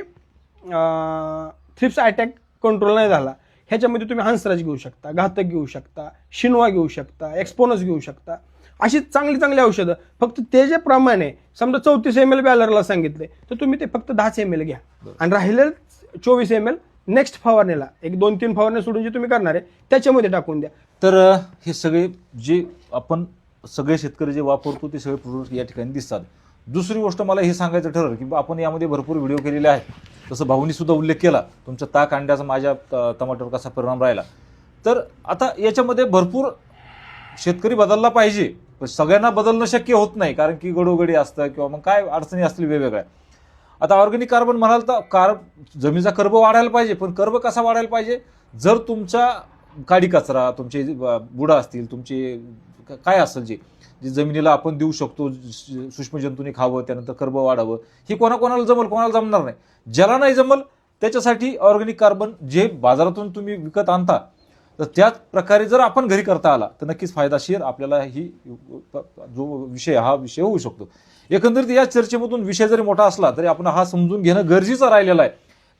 थ्रिप्स अटॅक कंट्रोल नाही झाला, ह्याच्यामध्ये तुम्ही हंसराज घेऊ शकता, घातक घेऊ शकता, शिनवा घेऊ शकता, एक्सपोनस घेऊ शकता. अशी चांगली चांगली औषधं. फक्त ते जे प्रमाण आहे, समजा 34 ml बॅलरला सांगितले तर तुम्ही ते फक्त 10 ml घ्या, आणि राहिले 24 ml नेक्स्ट फवारणीला 1-2-3 फवारण्या सोडून जे तुम्ही करणार आहे त्याच्यामध्ये टाकून द्या. तर हे सगळे जे आपण सगळे शेतकरी जे वापरतो ते सगळे प्रोडक्ट या ठिकाणी दिसतात. दुसरी गोष्ट मला हे सांगायचं ठरलं की आपण यामध्ये भरपूर व्हिडिओ केलेले आहेत. तसं भाऊनी सुद्धा उल्लेख केला तुमच्या ताक अंड्याचा माझ्या टमाटरवर कसा परिणाम राहिला. तर आता याच्यामध्ये भरपूर शेतकरी बदलला पाहिजे, पण सगळ्यांना बदलणं शक्य होत नाही, कारण की गडोगडी असतं किंवा मग काय अडचणी असतील वेगवेगळ्या. आता ऑर्गॅनिक कार्बन म्हणाल तर जमिनीचा कर्ब वाढायला पाहिजे, पण कर्ब कसा वाढायला पाहिजे? जर तुमचा काडी कचरा, तुमचे बुडा असतील, तुमचे काय असेल जे जमिनीला आपण देऊ शकतो, सूक्ष्मजंतूंनी खावं, त्यानंतर कर्ब वाढावं, हे कोणाकोणाला जमल, कोणाला जमणार नाही. ज्याला नाही जमल त्याच्यासाठी ऑर्गॅनिक कार्बन जे बाजारातून तुम्ही विकत आणता, तर त्याच प्रकारे जर आपण घरी करता आला तर नक्कीच फायदाशीर आपल्याला ही जो विषय हा विषय होऊ शकतो. एकंदरीत या चर्चेमधून विषय जरी मोठा असला तरी आपण हा समजून घेणं गरजेचं राहिलेलं आहे,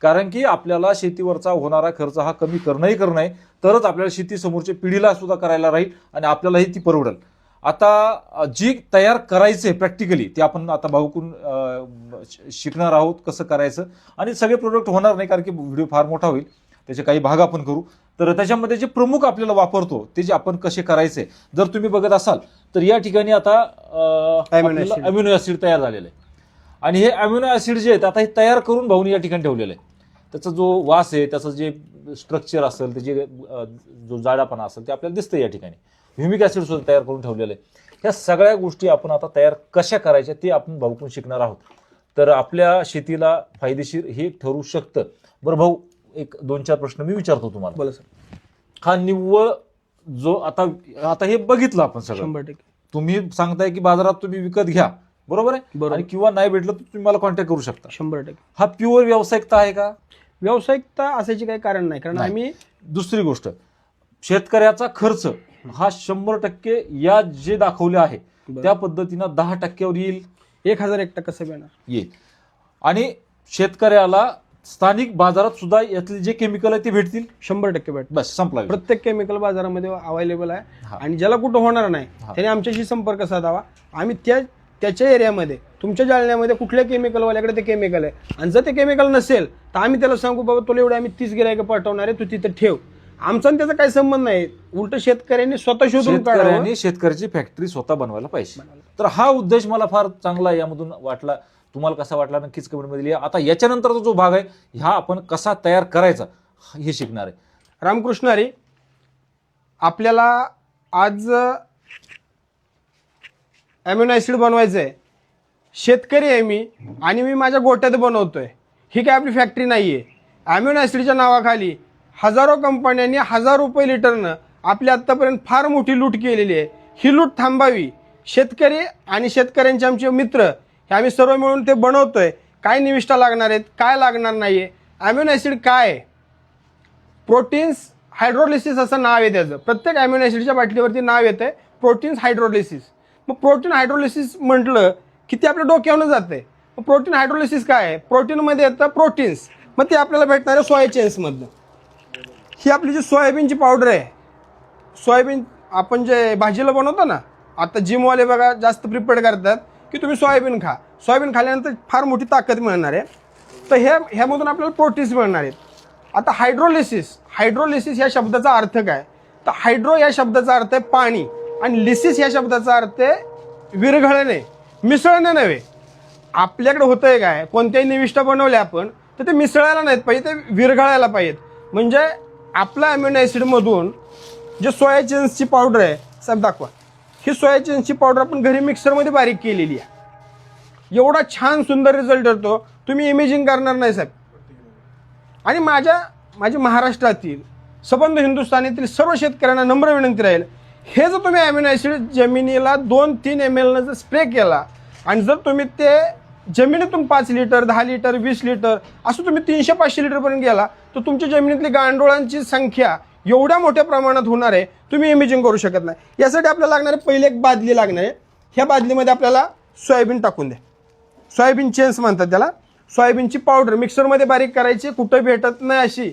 कारण की आपल्याला शेतीवरचा होणारा खर्च हा कमी करणं आहे, तरच आपल्याला शेती समोरच्या पिढीला सुद्धा करायला राहील आणि आपल्यालाही ती परवडेल. आता जी तयार करायचंय प्रॅक्टिकली ते आपण आता भाऊकून शिकणार आहोत कसं करायचं, आणि सगळे प्रोडक्ट होणार नाही कारण की व्हिडिओ फार मोठा होईल, त्याचे काही भाग आपण करू. तर त्याच्यामध्ये जे प्रमुख आपल्याला वापरतो ते जे आपण कसे करायचे जर तुम्ही बघत असाल तर या ठिकाणी आता अमिनो ऍसिड तयार झालेलं आहे, आणि हे अमिनो ऍसिड जे आहेत आता हे तयार करून भाऊनी या ठिकाणी ठेवलेलं आहे. त्याचा जो वास आहे, त्याचं जे स्ट्रक्चर असेल, त्याचे जो जाडापणा असेल ते आपल्याला दिसतं या ठिकाणी. ह्युमिक ऍसिड सुद्धा तयार करून ठेवलेलं आहे. ह्या सगळ्या गोष्टी आपण आता तयार कशा करायच्या ते आपण भाऊकडून शिकणार आहोत, तर आपल्या शेतीला फायदेशीर हे ठरू शकतं. बरं भाऊ, एक 2-4 प्रश्न मी विचारतो तुम्हाला. बोला सर. हा निव्वळ जो आता हे बघितलं आपण सगळं, 100%. तुम्ही सांगताय की बाजारात तुम्ही विकत घ्या, बरोबर आहे, आणि किंवा नाही भेटलं तर तुम्ही मला कॉन्टॅक्ट करू शकता. 100%. हा प्युअर व्यावसायिकता आहे का? व्यावसायिकता असायची काही कारण नाही, कारण आम्ही दुसरी गोष्ट, शेतकऱ्याचा खर्च हा 100% या जे दाखवले आहे त्या पद्धतीनं 10%वर येईल. 1001 कसं येणार? येईल. आणि शेतकऱ्याला स्थानिक बाजारात सुद्धा यातले जे केमिकल आहे ते भेटतील. 100% भेट. बस संपला. प्रत्येक केमिकल बाजारामध्ये अवेलेबल आहे, आणि ज्याला कुठं होणार नाही त्याने आमच्याशी संपर्क साधावा. आम्ही त्याच्या एरियामध्ये, तुमच्या जालन्यामध्ये कुठल्या केमिकलवाल्याकडे ते केमिकल आहे, आणि जर ते केमिकल नसेल तर आम्ही त्याला सांगू, बाबा तुला एवढे आम्ही 30 गिरायक पाठवणार आहे, तू तिथे ठेव. आमचा आणि त्याचा काही संबंध नाही. उलट शेतकऱ्यांनी स्वतः शोधून काढावं, शेतकऱ्याची फॅक्टरी स्वतः बनवायला पाहिजे. तर हा उद्देश मला फार चांगला यामधून वाटला. तुम्हाला कसा वाटला नक्कीच कमेंटमध्ये लिहा. आता याच्यानंतरचा जो भाग आहे ह्या आपण कसा तयार करायचा हे शिकणार आहे. रामकृष्ण हरी. आपल्याला आज ॲम्युनो ॲसिड बनवायचं आहे, शेतकरी आहे मी आणि मी माझ्या गोट्यात बनवतोय, ही काय आपली फॅक्टरी नाही आहे. ॲम्युनो ॲसिडच्या नावाखाली हजारो कंपन्यांनी हजार रुपये लिटरनं आपली आत्तापर्यंत फार मोठी लूट केलेली आहे. ही लूट थांबावी. शेतकरी आणि शेतकऱ्यांचे आमचे मित्र हे आम्ही सर्व मिळून ते बनवतोय. काय निविष्ठा लागणार आहेत, काय लागणार नाही आहे, ॲम्युनो ॲसिड काय आहे, प्रोटीन्स हायड्रोलिसिस असं नाव आहे त्याचं. प्रत्येक ॲम्युनो ॲसिडच्या बाटलीवरती नाव येतं प्रोटीन्स हायड्रोलिसिस. मग प्रोटीन हायड्रोलिसिस म्हटलं की ते आपल्या डोक्यावरून जाते. मग प्रोटीन हायड्रोलिसिस काय आहे? प्रोटीनमध्ये येतं प्रोटीन्स, मग ते आपल्याला भेटणार आहे सोया चेन्समधनं. ही आपली जी सोयाबीनची पावडर आहे, सोयाबीन आपण जे भाजीला बनवतो ना, आता जिमवाले बघा जास्त प्रिपेअर करतात की तुम्ही सोयाबीन खा, सोयाबीन खाल्ल्यानंतर फार मोठी ताकद मिळणार आहे. तर ह्यामधून आपल्याला प्रोटीन्स मिळणार आहेत. आता हायड्रोलिसिस या शब्दाचा अर्थ काय? तर हायड्रो या शब्दाचा अर्थ आहे पाणी आणि लिसिस या शब्दाचा अर्थ आहे विरघळणे, मिसळणे नव्हे. आपल्याकडे होतंय काय, कोणत्याही निविष्ठा बनवल्या आपण तर ते मिसळायला नाहीत पाहिजे, ते विरघळायला पाहिजेत. म्हणजे आपल्या ॲम्युनो ॲसिडमधून जे सोया चंक्सची पावडर आहे, साहेब दाखवा, ही सोया चंक्सची पावडर आपण घरी मिक्सरमध्ये बारीक केलेली आहे. एवढा छान सुंदर रिझल्ट येतो, तुम्ही इमेजिंग करणार नाही साहेब. आणि माझ्या महाराष्ट्रातील सबंध हिंदुस्थानातील सर्व शेतकऱ्यांना नम्र विनंती राहील, हे जर तुम्ही ॲम्युनो ॲसिड जमिनीला 2-3 ml जर स्प्रे केला आणि जर तुम्ही ते जमिनीतून 5 लिटर 10 लिटर 20 लिटर असं तुम्ही 300-500 लिटरपर्यंत गेला तर तुमच्या जमिनीतली गांडोळांची संख्या एवढ्या मोठ्या प्रमाणात होणार आहे, तुम्ही इमेजिंग करू शकत नाही. यासाठी आपल्याला लागणारे पहिले एक बादली लागणार आहे. ह्या बादलीमध्ये आपल्याला सोयाबीन टाकून द्या. सोयाबीन चेन्स म्हणतात त्याला. सोयाबीनची पावडर मिक्सरमध्ये बारीक करायची, कुठं भेटत नाही अशी.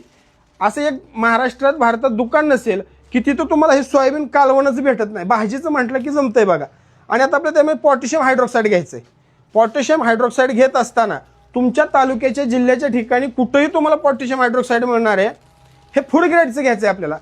असं एक महाराष्ट्रात भारतात दुकान नसेल की तिथं तुम्हाला हे सोयाबीन कालवणच भेटत नाही. भाजीचं म्हटलं की जमतंय बघा. आणि आता आपल्याला त्यामध्ये पोटॅशियम हायड्रॉक्साईड घ्यायचं आहे. पोटॅशियम हायड्रॉक्साईड घेत असताना तुमच्या तालुक्याच्या जिल्ह्याच्या ठिकाणी कुठंही तुम्हाला पोटॅशियम हायड्रॉक्साईड मिळणार आहे. हे फूड ग्रेडचं घ्यायचं आहे आपल्याला.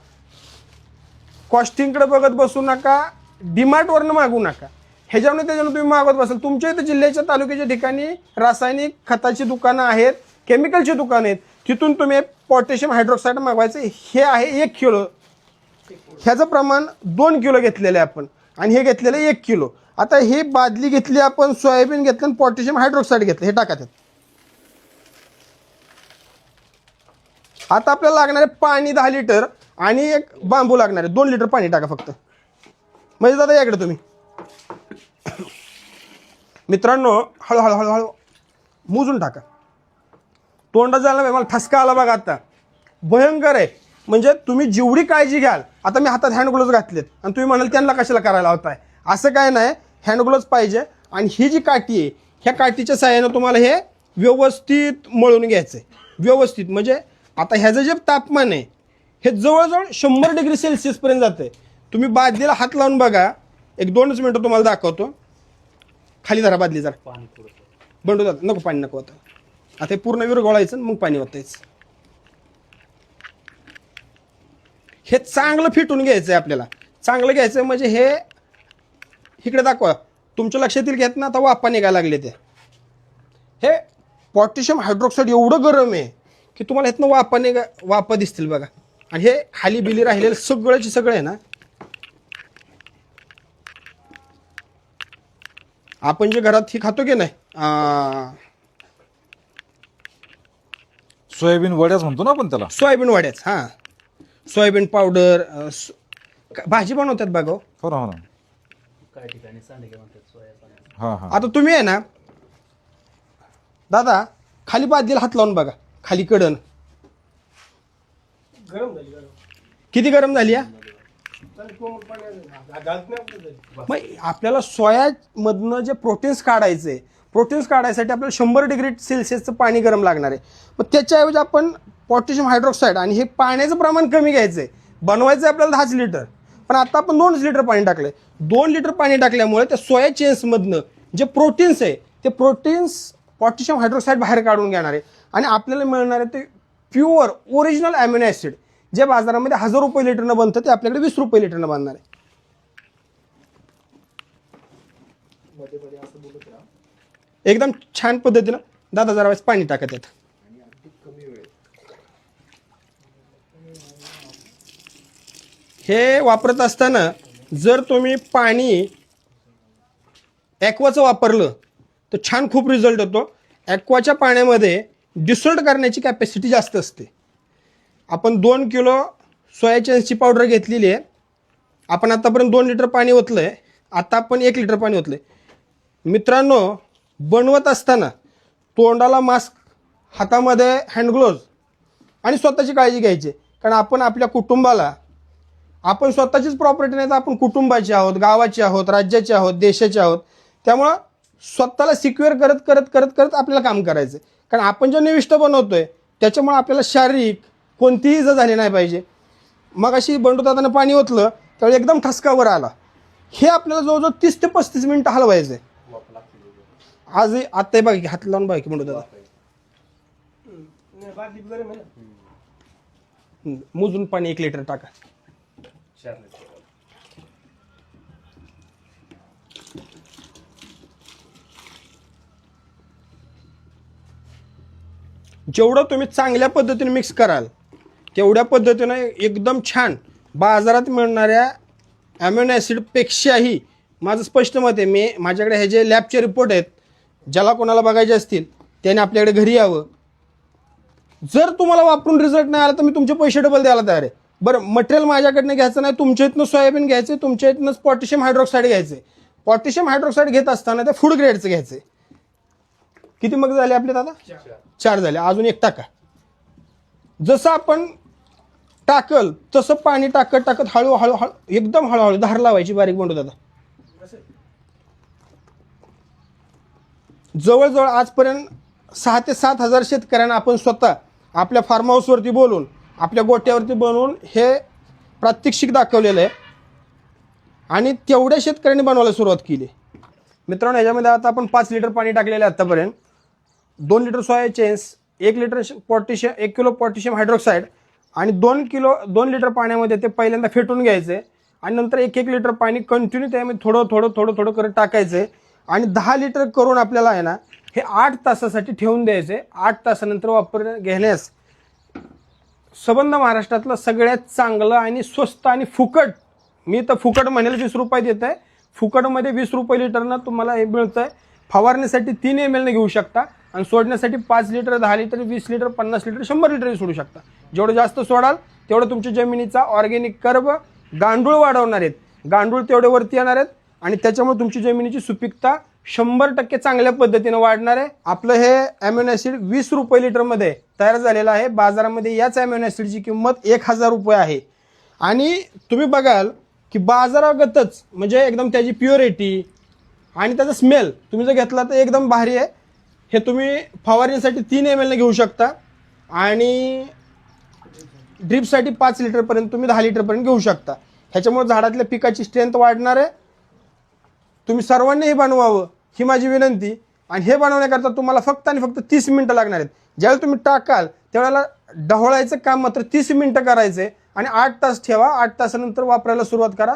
कॉस्टिंगकडे बघत बसू नका, डीमार्टवरनं मागू नका. ह्याच्यावर त्याच्यानं तुम्ही मागवत बसाल. तुमच्या इथं जिल्ह्याच्या तालुक्याच्या ठिकाणी रासायनिक खताची दुकानं आहेत, केमिकलची दुकानं आहेत, तिथून तुम्ही पोटॅशियम हायड्रॉक्साईड मागवायचं. हे आहे 1 किलो. ह्याचं प्रमाण 2 किलो घेतलेलं आहे आपण आणि हे घेतलेलं आहे 1 किलो. आता ही बादली घेतली आपण, सोयाबीन घेतलं आणि पोटॅशियम हायड्रॉक्साईड घेतलं, हे टाका त्यात. आता आपल्याला लागणार आहे पाणी 10 लिटर आणि एक बांबू लागणार आहे. 2 लिटर पाणी टाका फक्त. म्हणजे दादा याकडे तुम्ही मित्रांनो हळूहळू हळूहळू मोजून टाका. तोंडात झालं नाही, मला ठसका आला बघा आता, भयंकर आहे. म्हणजे तुम्ही जेवढी काळजी घ्याल, आता मी हातात हँड ग्लोव्ज घातलेत आणि तुम्ही म्हणाल त्यांना कशाला करायला होताय, असं काय नाही. हँड ग्लोव्ज पाहिजे. आणि ही जी काठी आहे, ह्या काठीच्या साहाय्यानं तुम्हाला हे व्यवस्थित मळून घ्यायचं आहे. व्यवस्थित म्हणजे आता ह्याचं जे तापमान आहे हे जवळजवळ 100 डिग्री सेल्सिअसपर्यंत जातं आहे. तुम्ही बादलीला हात लावून बघा. एक 2च मिनटं तुम्हाला दाखवतो. खाली धरा बादली जरा, बंडू जात नको, पाणी नको होतं. आता हे पूर्ण विरघळायचं मग पाणी ओतायचं. हे चांगलं फिटून घ्यायचं आहे आपल्याला. चांगलं घ्यायचं म्हणजे हे इकडे दाखवा, तुमच्या लक्षात येईल घेत ना, आता वाफा निघायला लागले ते. हे पोटॅशियम हायड्रॉक्साईड एवढं गरम आहे की तुम्हाला ह्यातनं वाफा दिसतील बघा. आणि हे खाली बिली राहिलेलं सगळंची सगळं आहे ना, आपण जे घरात ही खातो की नाही, सोयाबीन वड्याच म्हणतो ना आपण त्याला, सोयाबीन वड्याच. हां, सोयाबीन पावडर भाजी बनवतात बघा. हो ना. काही ठिकाणी सांडगे म्हणतात सोयाबीन. हां हां. आता तुम्ही आहे ना दादा, खाली बादलीला हात लावून बघा, खाली कडन गरम झाली. किती गरम झाली या? मग आपल्याला सोयामधनं जे प्रोटीन्स काढायचे, प्रोटीन्स काढायसाठी आपल्याला 100 डिग्री सेल्सिअसचं पाणी गरम लागणार आहे. मग त्याच्याऐवजी आपण पोटॅशियम हायड्रॉक्साईड आणि हे पाण्याचं प्रमाण कमी घ्यायचं आहे. बनवायचं आहे आपल्याला 10 लिटर, पण आता आपण 2 लिटर पाणी टाकलंय. 2 लिटर पाणी टाकल्यामुळे त्या सोया चेन्समधनं जे प्रोटीन्स आहे ते प्रोटीन्स पोटॅशियम हायड्रॉक्साईड बाहेर काढून घेणार आहे आणि आपल्याला मिळणार आहे ते प्युअर ओरिजिनल ॲम्युनो ॲसिड, जे बाजारामध्ये 1000 रुपये लिटरनं बनतं ते आपल्याकडे 20 रुपये लिटरनं बनणार आहे. एकदम छान पद्धतीनं दादा जरा वेळेस पाणी टाकत येत. हे वापरत असताना जर तुम्ही पाणी ॲक्वाचं वापरलं तर छान खूप रिझल्ट होतो. ॲक्वाच्या पाण्यामध्ये डिसॉल्ट करण्याची कॅपॅसिटी जास्त असते. आपण 2 किलो सोया चंक्सची पावडर घेतलेली आहे. आपण आतापर्यंत 2 लिटर पाणी ओतलं आहे. आता आपण 1 लिटर पाणी ओतलं आहे. मित्रांनो, बनवत असताना तोंडाला मास्क, हातामध्ये हँडग्लोव्ज आणि स्वतःची काळजी घ्यायची. कारण आपण आपल्या कुटुंबाला, आपण स्वतःचीच प्रॉपर्टी नाही तर आपण कुटुंबाचे आहोत, गावाचे आहोत, राज्याचे आहोत, देशाचे आहोत. त्यामुळं स्वतःला सिक्युअर करत करत करत करत आपल्याला काम करायचं. कारण आपण जे निविष्ट बनवतोय त्याच्यामुळे आपल्याला शारीरिक कोणतीही इजा झाली नाही पाहिजे. मग अशी बंडू पाणी ओतलं त्यावेळी एकदम ठसकावर आला. हे आपल्याला जवळजवळ 30 ते 35 मिनिटं हलवायचं आहे. आज आत्ता बघा की हात लावून बघा की बंडू दादा, मोजून पाणी 1 लिटर टाका. जेवढं तुम्ही चांगल्या पद्धतीने मिक्स कराल तेवढ्या पद्धतीनं एकदम छान बाजारात मिळणाऱ्या ॲमिनो ॲसिडपेक्षाही माझं स्पष्ट मत आहे. माझ्याकडे हे जे लॅबचे रिपोर्ट आहेत, ज्याला कोणाला बघायचे असतील त्याने आपल्याकडे घरी यावं. जर तुम्हाला वापरून रिझल्ट नाही आला तर मी तुमचे पैसे डबल द्यायला तयार आहे. बरं, मटेरियल माझ्याकडनं घ्यायचं नाही, तुमच्या इथनं सोयाबीन घ्यायचं, तुमच्या इथनंच पोटॅशियम हायड्रॉक्साईड घ्यायचं. पोटॅशियम हायड्रॉक्साईड घेत असताना ते फूड ग्रेडचं घ्यायचं. किती मग झाले आपले दादा? 4 झाले. अजून 1 टाका. जसं आपण टाकल तसं पाणी टाकत टाकत हळूहळू एकदम हळूहळू धार लावायची बारीक बंडू दादा. जवळजवळ आजपर्यंत 6 ते 7 हजार शेतकऱ्यांना आपण स्वतः आपल्या फार्म हाऊसवरती बोलून, आपल्या गोट्यावरती बनवून हे प्रात्यक्षिक दाखवलेलं आहे आणि तेवढ्या शेतकऱ्यांनी बनवायला सुरुवात केली. मित्रांनो, ह्याच्यामध्ये आता आपण 5 लिटर पाणी टाकलेलं आहे आत्तापर्यंत. 2 litre soya chunks, 1 litre potassium, 1 kilo potassium hydroxide आणि 2 लिटर पाण्यामध्ये ते पहिल्यांदा फेटून घ्यायचे आणि नंतर 1 लिटर पाणी कंटिन्यू त्यामध्ये थोडं थोडं थोडं थोडं करत टाकायचं आणि 10 लिटर करून आपल्याला आहे ना हे 8 तासासाठी ठेवून द्यायचे. 8 तासानंतर वापर घेण्यास संबंध महाराष्ट्रातलं सगळ्यात चांगलं आणि स्वस्त आणि फुकट, मी तर फुकट म्हणेल 20 रुपये देत आहे. फुकटमध्ये 20 रुपये लिटरनं तुम्हाला हे मिळतं आहे. फवारण्यासाठी 3 ml घेऊ शकता आणि सोडण्यासाठी 5 लिटर, 10 लिटर, 20 लिटर, 50 लिटर, 100 लिटरही सोडू शकता. जेवढं जास्त सोडाल तेवढं तुमच्या जमिनीचा ऑर्गॅनिक कर्ब, गांडूळ वाढवणार आहेत, गांडूळ तेवढे वरती येणार आहेत आणि त्याच्यामुळे तुमची जमिनीची सुपीकता 100% चांगल्या पद्धतीनं वाढणार आहे. आपलं हे ॲमिनो ॲसिड 20 रुपये लिटरमध्ये तयार झालेलं आहे. बाजारामध्ये याच ॲमिनो ॲसिडची किंमत 1000 रुपये आहे आणि तुम्ही बघाल की बाजारागतच म्हणजे एकदम त्याची प्युरिटी आणि त्याचा स्मेल तुम्ही जर घेतला तर एकदम भारी आहे. हे तुम्ही फवारणीसाठी 3 ml घेऊ शकता आणि ड्रिपसाठी 5 लिटरपर्यंत तुम्ही 10 लिटरपर्यंत घेऊ शकता. ह्याच्यामुळे झाडातल्या पिकाची स्ट्रेंथ वाढणार आहे. तुम्ही सर्वांनी हे बनवावं ही माझी विनंती आणि हे बनवण्याकरता तुम्हाला फक्त आणि फक्त 30 मिनटं लागणार आहेत. ज्यावेळेला तुम्ही टाकाल त्यावेळेला ढवळायचं काम मात्र 30 मिनटं करायचं आहे आणि 8 तास ठेवा. 8 तासानंतर वापरायला सुरुवात करा.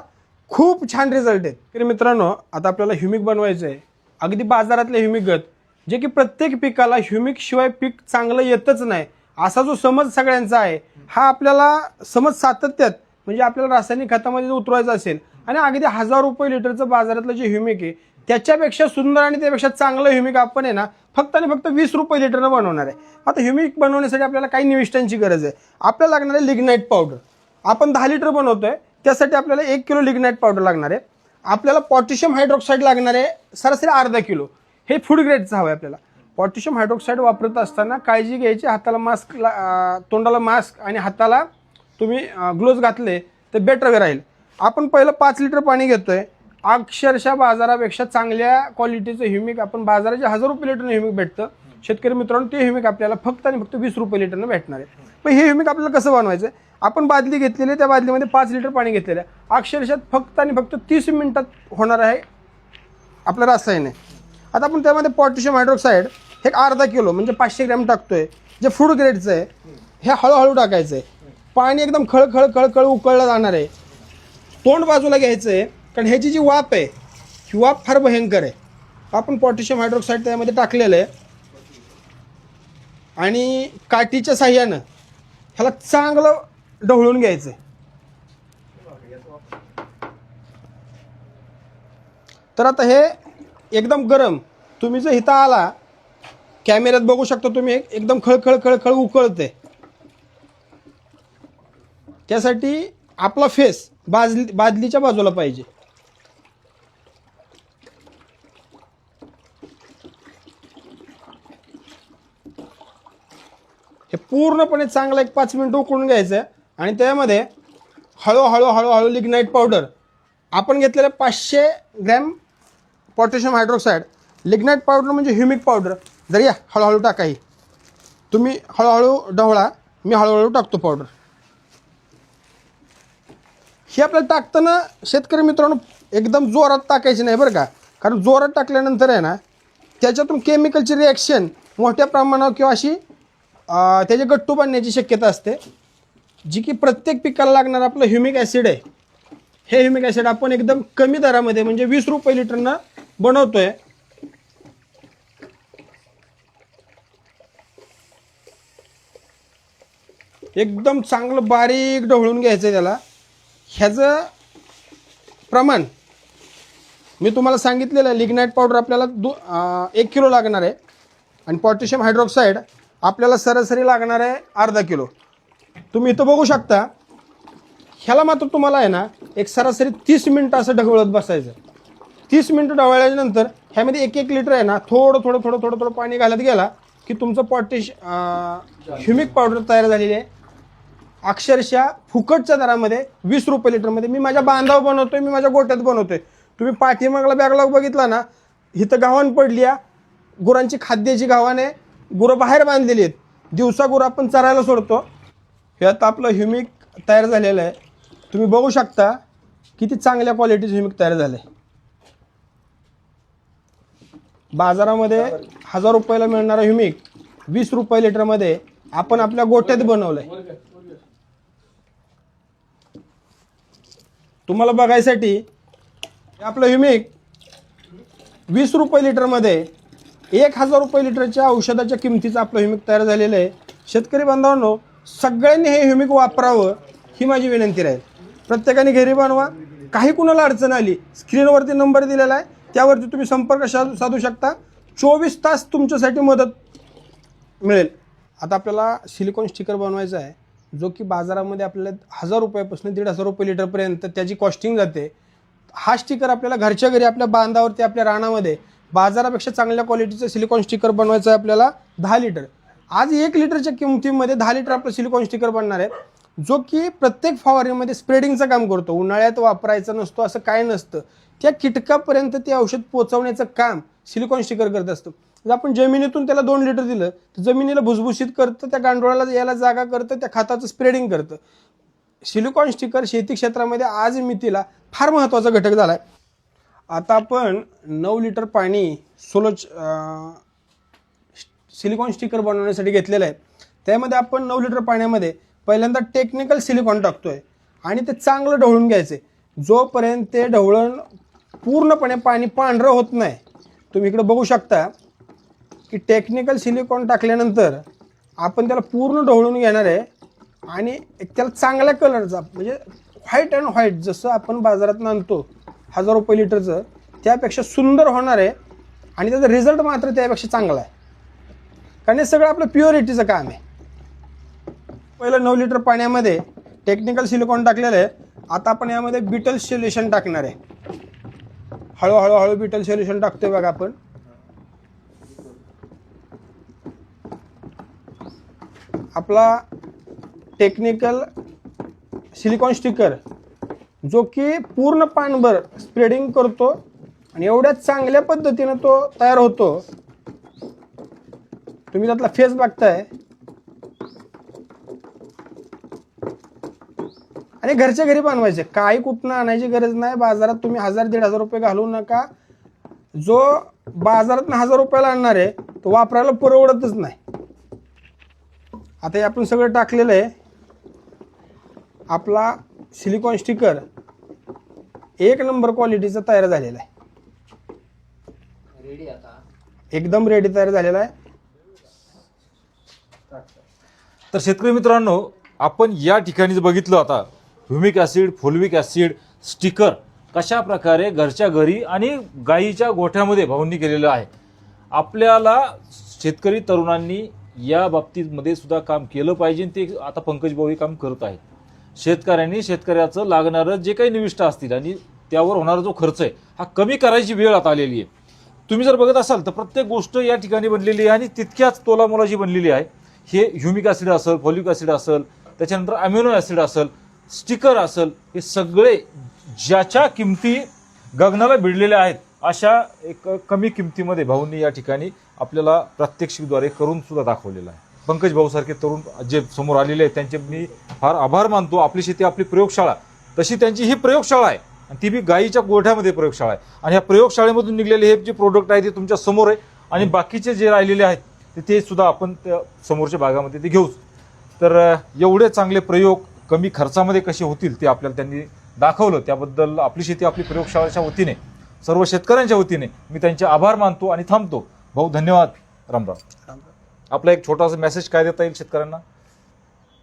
खूप छान रिझल्ट आहेत. तर मित्रांनो, आता आपल्याला ह्युमिक बनवायचं आहे, अगदी बाजारातले ह्युमिकगत, जे की प्रत्येक पिकाला ह्युमिक शिवाय पीक चांगलं येतच नाही असा जो समज सगळ्यांचा आहे, हा आपल्याला समज सातत्यात म्हणजे आपल्याला रासायनिक खतामध्ये उतरवायचं असेल आणि अगदी 1000 रुपये लिटरचं बाजारातलं जे ह्युमिक आहे त्याच्यापेक्षा सुंदर आणि त्यापेक्षा चांगलं ह्युमिक आपण आहे ना फक्त आणि फक्त 20 रुपये लिटरनं बनवणार आहे. आता ह्युमिक बनवण्यासाठी आपल्याला काही निविष्टांची गरज आहे. आपल्याला लागणार आहे लिग्नाइट पावडर. आपण 10 लिटर बनवतोय त्यासाठी आपल्याला 1 किलो लिग्नाइट पावडर लागणार आहे. आपल्याला पोटॅशियम हायड्रॉक्साईड लागणार आहे सरासरी अर्धा किलो. हे फूड ग्रेडचं हवं आहे आपल्याला. पोटॅशियम हायड्रॉक्साईड वापरत असताना काळजी घ्यायची, हाताला मास्क, तोंडाला मास्क आणि हाताला तुम्ही ग्लोव्ज घातले तर बेटर राहील. आपण पहिलं 5 लिटर पाणी घेतोय. अक्षरशः बाजारापेक्षा चांगल्या क्वालिटीचं ह्युमिक आपण बाजाराचे 1000 रुपये लिटरनं ह्युमिक भेटतं. शेतकरी मित्रांनो, ते ह्युमिक आपल्याला फक्त आणि फक्त 20 रुपये लिटरनं भेटणार आहे. पण हे ह्युमिक आपल्याला कसं बनवायचं? आपण बादली घेतलेली आहे, त्या बादलीमध्ये 5 लिटर पाणी घेतलेलं आहे. अक्षरशः फक्त आणि फक्त 30 मिनिटात होणार आहे आपलं रासायन आहे. आता आपण त्यामध्ये पोटॅशियम हायड्रॉक्साईड हे अर्धा किलो म्हणजे 500 ग्रॅम टाकतोय, जे फूड ग्रेडचं आहे. हे हळूहळू टाकायचं आहे. पाणी एकदम खळखळ खळखळ उकळलं जाणार आहे. तोंड बाजूला घ्यायचं आहे कारण ह्याची जी वाफ आहे ही वाफ फार भयंकर आहे. आपण पोटॅशियम हायड्रॉक्साईड त्यामध्ये टाकलेलं आहे आणि काठीच्या साह्यानं ह्याला चांगलं ढवळून घ्यायचं आहे. तर आता हे एकदम गरम. तुम्ही जर इथं आला कॅमेऱ्यात बघू शकता तुम्ही, एकदम खळखळ खळखळ उकळते. त्यासाठी आपला फेस बादलीच्या बाजूला पाहिजे. हे पूर्णपणे चांगलं एक 5 मिनिटं उकळून घ्यायचं आणि त्यामध्ये हळूहळू हळूहळू लिग्नाईट पावडर आपण घेतलेलं 500 gram potassium hydroxide. Lignite powder म्हणजे ह्युमिक पावडर. जर या हळूहळू टाका. ही तुम्ही हळूहळू ढवळा, मी हळूहळू टाकतो पावडर. हे आपल्याला टाकताना शेतकरी मित्रांनो एकदम जोरात टाकायची नाही बरं का, कारण जोरात टाकल्यानंतर आहे ना त्याच्यातून केमिकलची रिॲक्शन मोठ्या प्रमाणावर किंवा अशी त्याचे गट्टू बनण्याची शक्यता असते, जी की प्रत्येक पिकाला लागणार आपलं ह्युमिक ॲसिड आहे. हे ह्युमिक ॲसिड आपण एकदम कमी दरामध्ये म्हणजे 20 रुपये लिटरनं बनवतोय. एकदम चांगलं बारीक ढवळून घ्यायचं आहे त्याला. ह्याचं प्रमाण मी तुम्हाला सांगितलेलं आहे. लिग्नाईट पावडर आपल्याला 1 किलो लागणार आहे आणि पोटॅशियम हायड्रोक्साईड आपल्याला सरासरी लागणार आहे अर्धा किलो. तुम्ही इथं बघू शकता. ह्याला मात्र तुम्हाला आहे ना एक सरासरी 30 मिनटं असं ढवळत बसायचं. 30 मिनटं ढवळल्यानंतर ह्यामध्ये 1-1 लिटर आहे ना थोडं पाणी घालत गेला की तुमचं ह्युमिक पावडर तयार झालेली आहे. अक्षरशः फुकटच्या दरामध्ये 20 रुपये लिटरमध्ये मी माझ्या बांधावर बनवतोय, मी माझ्या गोट्यात बनवतोय. तुम्ही पाठीमागला बॅकलॉग बघितला ना, इथं गावान पडली आहे गुरांची खाद्याची. गावाने गुरं बाहेर बांधलेली आहेत. दिवसा गुरं आपण चरायला सोडतो. हे आता आपलं ह्युमिक तयार झालेलं आहे. तुम्ही बघू शकता किती चांगल्या क्वालिटीचं ह्युमिक तयार झालं आहे. बाजारामध्ये 1000 रुपयाला मिळणारं ह्युमिक 20 रुपये लिटरमध्ये आपण आपल्या गोट्यात बनवलं आहे. तुम्हाला बघायसाठी आपलं ह्युमिक 20 रुपये लिटरमध्ये 1000 रुपये लिटरच्या औषधाच्या किमतीचं आपलं ह्युमिक तयार झालेलं आहे. शेतकरी बांधवांनो, सगळ्यांनी हे ह्युमिक वापरावं ही माझी विनंती राहील. प्रत्येकाने घरी बनवा. काही कुणाला अडचण आली, स्क्रीनवरती नंबर दिलेला आहे, त्यावरती तुम्ही संपर्क साधू शकता. 24 तास तुमच्यासाठी मदत मिळेल. आता आपल्याला सिलिकॉन स्टिकर बनवायचा आहे, जो की बाजारामध्ये आपल्याला 1000 रुपयापासून 1500 रुपये लिटरपर्यंत त्याची कॉस्टिंग जाते. हा स्टिकर आपल्याला घरच्या घरी आपल्या बांधावरती आपल्या रानामध्ये बाजारापेक्षा चांगल्या क्वालिटीचं सिलिकॉन स्टिकर बनवायचं आहे आपल्याला 10 लिटर. आज 1 लिटरच्या किमतीमध्ये 10 लिटर आपलं सिलिकॉन स्टिकर बनणार आहे, जो की प्रत्येक फवारणीमध्ये स्प्रेडिंगचं काम करतो. उन्हाळ्यात वापरायचं नसतो असं काय नसतं. त्या कीटकापर्यंत ते औषध पोचवण्याचं काम सिलिकॉन स्टिकर करत असतं. जर आपण जमिनीतून त्याला 2 लिटर दिलं तर जमिनीला भुसभुशीत करतं, त्या गांडोळाला यायला जागा करतं, त्या खताचं स्प्रेडिंग करतं. सिलिकॉन स्टिकर शेती क्षेत्रामध्ये आज मितीला फार महत्त्वाचा घटक झाला आहे. आता आपण 9 लिटर पाणी सिलिकॉन स्टिकर बनवण्यासाठी घेतलेलं आहे. त्यामध्ये आपण 9 लिटर पाण्यामध्ये पहिल्यांदा टेक्निकल सिलिकॉन टाकतोय आणि ते चांगलं ढवळून घ्यायचे. जोपर्यंत ते ढवळण पूर्णपणे पाणी पांढरं होत नाही. तुम्ही इकडे बघू शकता की टेक्निकल सिलिकॉन टाकल्यानंतर आपण त्याला पूर्ण ढवळून घेणार आहे आणि एक त्याला चांगल्या कलरचा म्हणजे व्हाईट अँड व्हाईट जसं आपण बाजारात आणतो 1000 रुपये लिटरचं, त्यापेक्षा सुंदर होणार आहे आणि त्याचा रिझल्ट मात्र त्यापेक्षा चांगला आहे. कारण हे सगळं आपलं प्युरिटीचं काम आहे. पहिलं 9 लिटर पाण्यामध्ये टेक्निकल सिलिकॉन टाकलेलं आहे. आता आपण यामध्ये बिटल सोल्युशन टाकणार आहे. हळूहळू बिटल सोल्युशन टाकतोय बघा आपण. आपला टेक्निकल सिलिकॉन स्टिकर जो की पूर्ण पानभर स्प्रेडिंग करतो आणि एवढ्या चांगल्या पद्धतीनं तो तयार होतो. तुम्ही त्यातला फेस बघताय आणि घरच्या घरी बनवायचे. काही कुठनं आणायची गरज नाही. बाजारात तुम्ही 1000-1500 रुपये घालू नका. जो बाजारात 1000 रुपयाला आणणार आहे तो वापरायला परवडतच नाही. आता हे आपण सगळं टाकलेलं आहे. आपला सिलिकॉन स्टिकर 1 नंबर क्वालिटीचा तयार झालेला आहे. रेडी आता एकदम रेडी तयार झालेला आहे. तर शेतकरी मित्रांनो, आपण या ठिकाणी बघितलं आता ह्युमिक ॲसिड, फुलविक ॲसिड, स्टिकर कशा प्रकारे घरच्या घरी आणि गायीच्या गोठ्यामध्ये भाऊंनी केलेलं आहे. आपल्याला शेतकरी तरुणांनी या बाबतीमध्ये सुद्धा काम केलं पाहिजे. ते आता पंकज भाऊ हे काम करत आहेत. शेतकऱ्यांनी शेतकऱ्याचं लागणारं जे काही निविष्ठ असतील आणि त्यावर होणारा जो खर्च आहे हा कमी करायची वेळ आता आलेली आहे. तुम्ही जर बघत असाल तर प्रत्येक गोष्ट या ठिकाणी बनलेली आहे आणि तितक्याच तोलामोलाची बनलेली आहे. हे ह्युमिक ॲसिड असेल, फॉलिक ॲसिड असेल, त्याच्यानंतर अमिनो ॲसिड असेल, स्टिकर असेल, हे सगळे ज्याच्या किमती गगनाला भिडलेल्या आहेत अशा एक कमी किमतीमध्ये भाऊंनी या ठिकाणी आपल्याला प्रात्यक्षिकद्वारे करून सुद्धा दाखवलेलं आहे. पंकज भाऊसारखे तरुण जे समोर आलेले आहेत त्यांचे मी फार आभार मानतो. आपली शेती आपली प्रयोगशाळा, तशी त्यांची ही प्रयोगशाळा आहे आणि ती बी गायीच्या गोठ्यामध्ये प्रयोगशाळा आहे. आणि या प्रयोगशाळेमधून निघलेले हे जे प्रोडक्ट आहे ते तुमच्या समोर आहे आणि बाकीचे जे राहिलेले आहेत ते सुद्धा आपण त्या समोरच्या भागामध्ये ते घेऊच. तर एवढे चांगले प्रयोग कमी खर्चामध्ये कसे होतील ते आपल्याला त्यांनी दाखवलं. त्याबद्दल आपली शेती आपली प्रयोगशाळेच्या वतीने सर्व शेतकऱ्यांच्या वतीने मी त्यांचे आभार मानतो आणि थांबतो. भाऊ धन्यवाद. रामराम. आपला एक छोटासा मेसेज काय देता येईल शेतकऱ्यांना?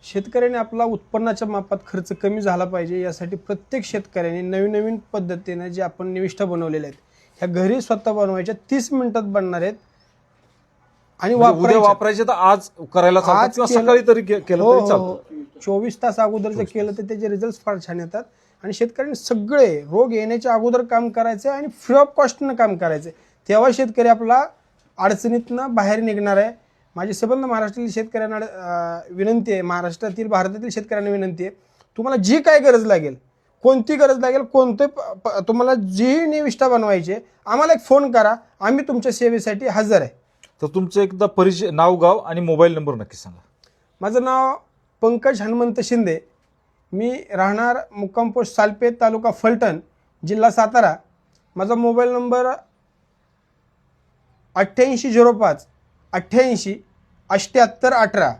शेतकऱ्याने आपला उत्पन्नाच्या मापात खर्च कमी झाला पाहिजे यासाठी प्रत्येक शेतकऱ्याने नवीन नवीन पद्धतीने जे आपण निविष्ठा बनवलेल्या आहेत ह्या घरी स्वतः बनवायच्या 30 मिनिटात बनणार आहेत आणि उद्या वापरायचे तर आज करायला चालतात किंवा सकाळी तरी केलं तरी चालतं. 24 तास अगोदर जर केलं तर त्याचे रिझल्ट फार छान येतात. आणि शेतकऱ्यांनी सगळे रोग येण्याच्या अगोदर काम करायचं आणि फ्री ऑफ कॉस्टनं काम करायचं. तेव्हा शेतकरी आपला अडचणीतनं बाहेर निघणार आहे. माझी संबंध महाराष्ट्रातील शेतकऱ्यांना विनंती आहे, महाराष्ट्रातील भारतातील शेतकऱ्यांना विनंती आहे, तुम्हाला जी काय गरज लागेल, कोणती गरज लागेल, कोणते तुम्हाला जी निविष्ठा बनवायची आम्हाला एक फोन करा, आम्ही तुमच्या सेवेसाठी हजर आहे. तर तुमचं एकदा परिचय, नाव, गाव आणि मोबाईल नंबर नक्की सांगा. माझं नाव पंकज हनुमंत शिंदे. मी राहणार मुक्काम पोस्ट सालपेत, तालुका फलटण, जिल्हा सातारा. माझा मोबाईल नंबर 8805 88 78 18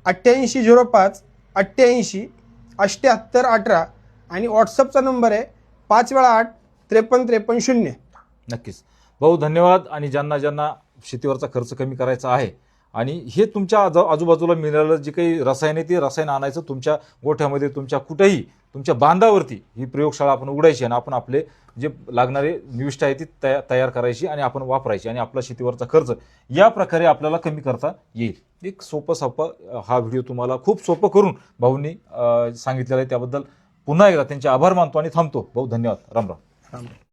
8805 88 78 18 आणि व्हॉट्सअपचा नंबर आहे 5 8 53 53 0. नक्कीच भाऊ धन्यवाद. आणि ज्यांना ज्यांना शेतीवरचा खर्च कमी करायचा आहे आणि हे तुमच्या आजूबाजूला मिळालेलं जे काही रसायन आहे ते रसायन आणायचं तुमच्या गोठ्यामध्ये, तुमच्या कुठेही तुमच्या बांधावरती ही प्रयोगशाळा आपण उघडायची आणि आपण आपले जे लागणारे निविष्ठा आहे ती तयार करायची आणि आपण वापरायची आणि आपला शेतीवरचा खर्च या प्रकारे आपल्याला कमी करता येईल. एक सोपं हा व्हिडिओ तुम्हाला खूप सोपं करून भाऊंनी सांगितलेलं आहे. त्याबद्दल पुन्हा एकदा त्यांचे आभार मानतो आणि थांबतो. भाऊ धन्यवाद. रामराम.